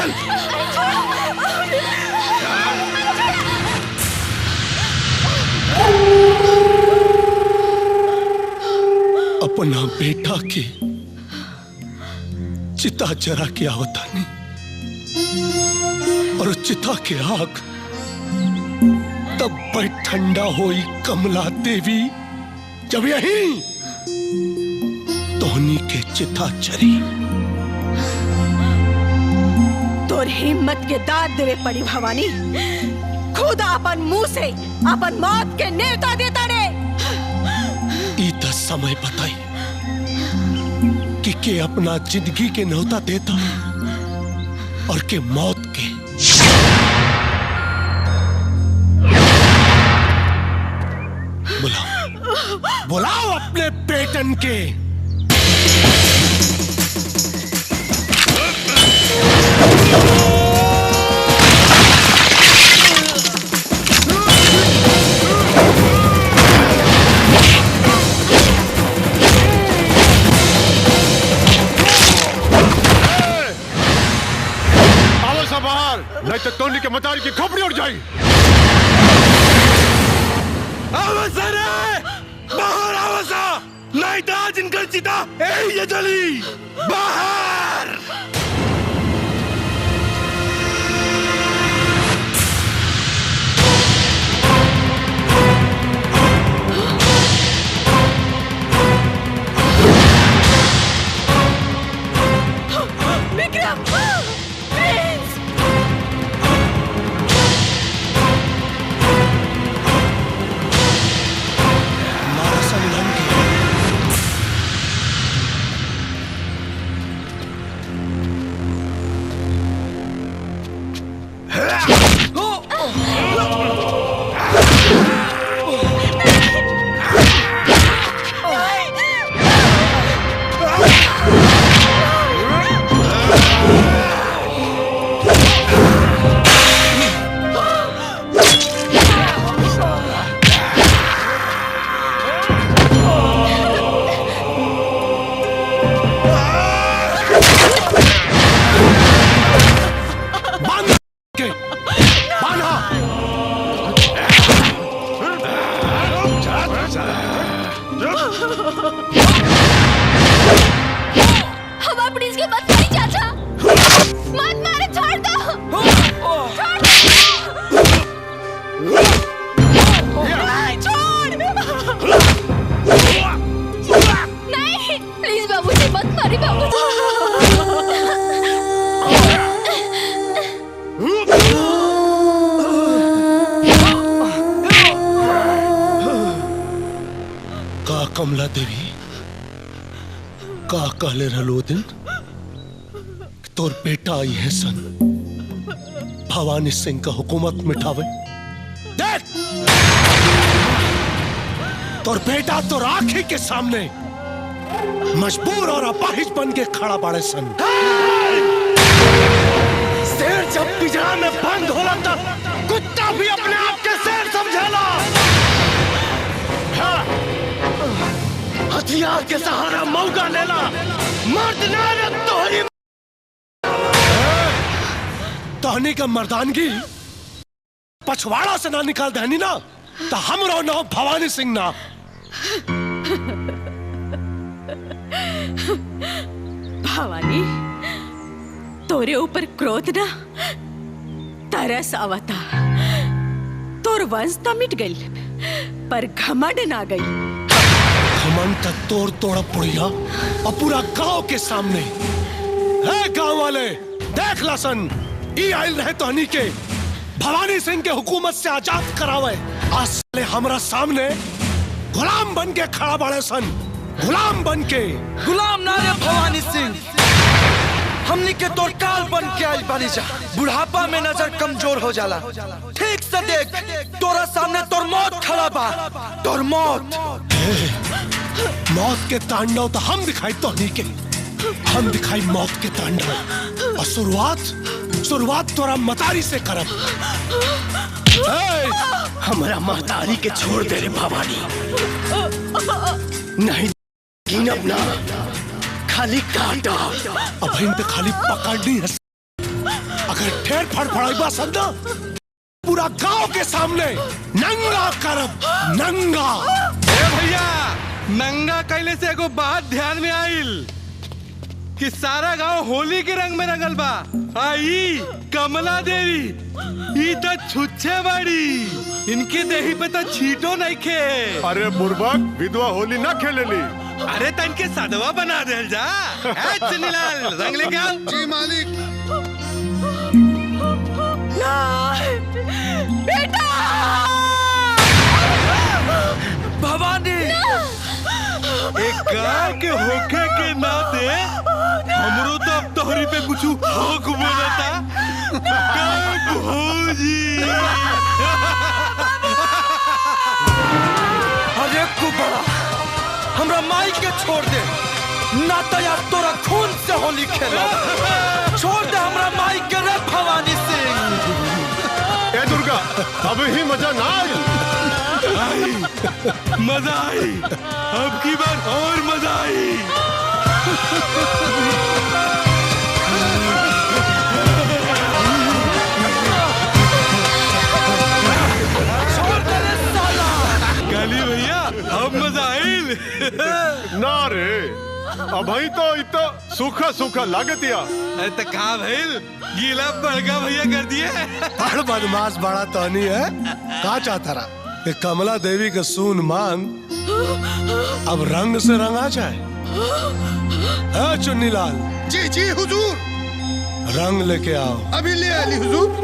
चल अपना बेटा के चिता जरा के आवतानी और चिता के आग तब बड़ ठंडा होई कमला देवी जब यही तोहनी के चिता चरी। तोर हिम्मत के दाद देवे पड़ी भवानी। खुद अपन मुंह से अपन मौत के न्योता देता रे। ई तो समय बताई कि के अपना जिंदगी के न्योता देता और के मौत के। बुलाओ बुलाओ अपने बेटन के। बाहर नहीं तो टोनी के मतारी की खोपड़ी उड़ जाएगी। बाहर आवसा नहीं तो आज इनका चिता ये जली बाहर। विक्रम कमला देवी का कहले रहलो दिन तोर बेटा आई है सन भवानी सिंह का हुकूमत मिठावे। देख तोर बेटा तो राखी के सामने मजबूर और अपाहिज बन के खड़ा पड़े सन। शेर जब पिंजरा में बंद होला तब कुत्ता भी अपने आप के शेर समझेला। हथियार के सहारा मौका लेला मर्द ना तोहरी तोहनी का मर्दानगी पछवाड़ा से ना निकाल देनी ना तो हमरो नाम भवानी सिंह ना। भवानी तोरे ऊपर क्रोध ना तरस आवता। तोर वंश तो मिट गई पर घमंड ना गई। घमंड का तोड़ तोड़ा पुड़िया और पूरा गांव के सामने है। गांव वाले देख लसन ई आइल रहे तोहनी के भवानी सिंह के हुकूमत से आजाद करावे। आज साले हमरा सामने गुलाम बन के खड़ा बाड़े सन। गुलाम बन के। गुलाम ना रे भवानी सिंह हमनी के तोर काल बन के आइल बानी जा। बुढ़ापा में नजर कमजोर हो जाला। ठीक से देख तोरा सामने तोर मौत खड़ा बा। तोर मौत मौत के तांडव तो हम दिखाई तोहनी के। हम दिखाई मौत के तांडव और शुरुआत तोरा मतारी से करब। हमारा महतारी के छोड़ दे रे भवानी। नहीं गिनब ना खाली काटा। अब इन पे खाली पकड़नी है। अगर ढेर फड़फड़ाई समझो पूरा गांव के सामने नंगा करब नंगा। ए भैया नंगा कैले से एगो बात ध्यान में आइल कि सारा गांव होली के रंग में रंगल बा। आई कमला देवी ई तो छुच्छे बाड़ी, इनके देही पे तो छीटो नहीं खे। अरे बुर्बक विधवा होली ना खेलेली। अरे तन के सदवा बना दे जा। चुन्नीलाल रंग लेके आओ। जी मालिक। बेटा भवानी एक गाय के होके के नाते हमरो तो अब तोहरी पे कुछ हक बोलता। अरे कुबड़ा हमरा माई के छोड़ दे ना तो यार तोरा खून से होली खेलो। छोड़ दे हमरा माई के रे भवानी सिंह। ए दुर्गा अब ही मजा ना आई मजा आई, अब की बार और मजा आई। काली भैया अब मजा आइल ना रे अब ही तो इतना सूखा सूखा लागतिया। अरे तो कहा भैल गीला बड़का भैया कर दिए। बड़ बदमाश बड़ा तहनी है। का चाहता रहा कि कमला देवी के सून मांग अब रंग से रंगा जाए। है चुन्नीलाल। जी जी हुजूर। रंग लेके आओ। अभी ले आली हुजूर।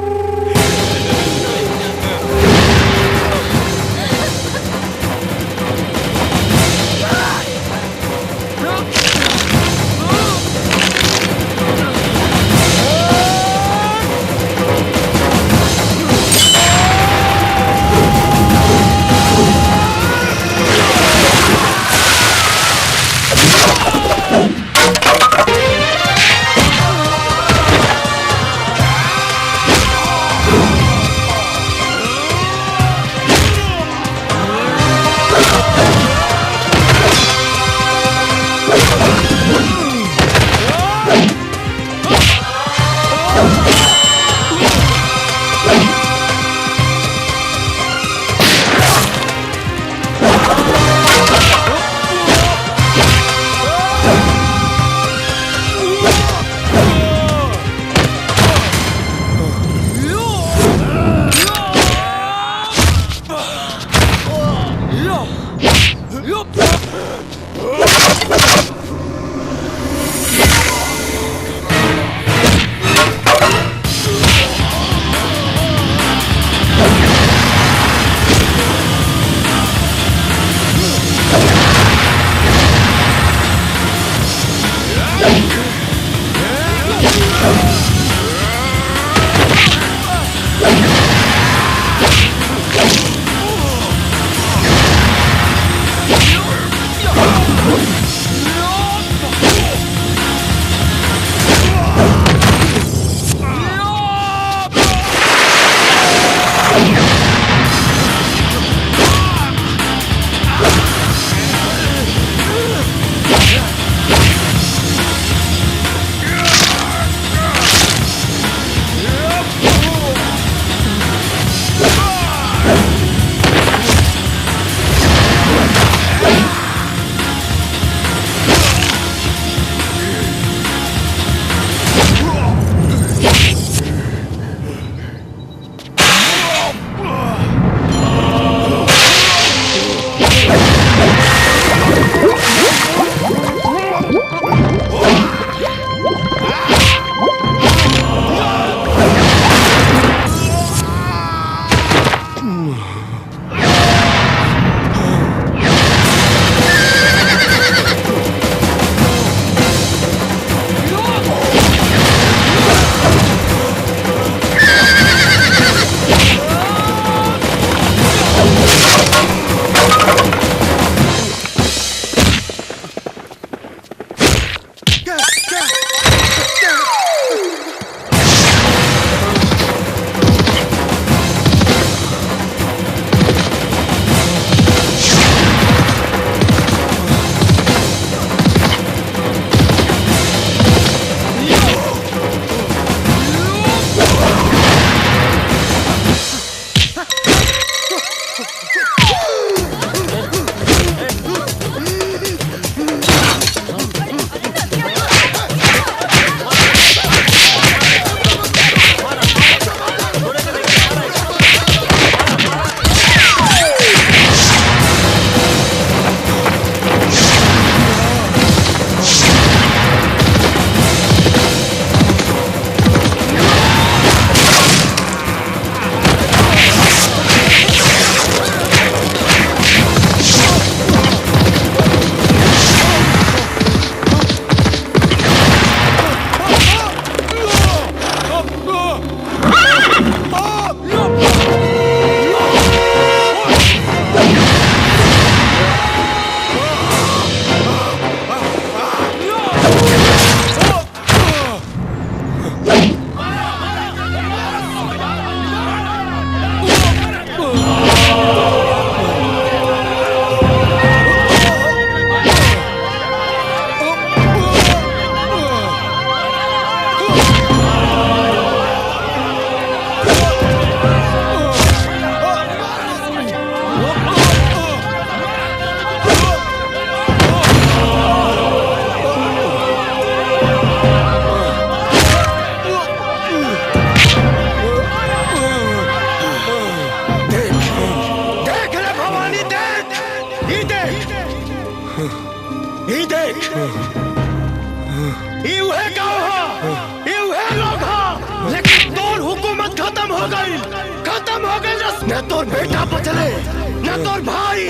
ये उहे गाँव हो, ये उहे लोग हो, लेकिन तोर हुकूमत खत्म हो गई, खत्म हो गई। न तोर बेटा बचले, न तोर भाई।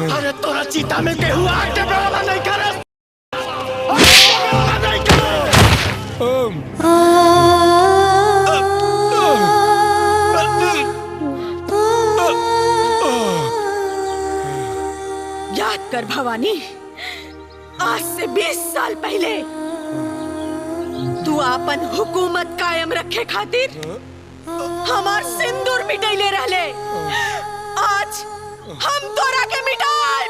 अरे तोरा चीता में केहू आग के बराबर नहीं करे, नहीं करे। याद कर भवानी, आज से 20 साल पहले तू अपन हुकूमत कायम रखे खातिर हमार सिंदूर मिटैले रहले। आज हम तोरा के मिटाए।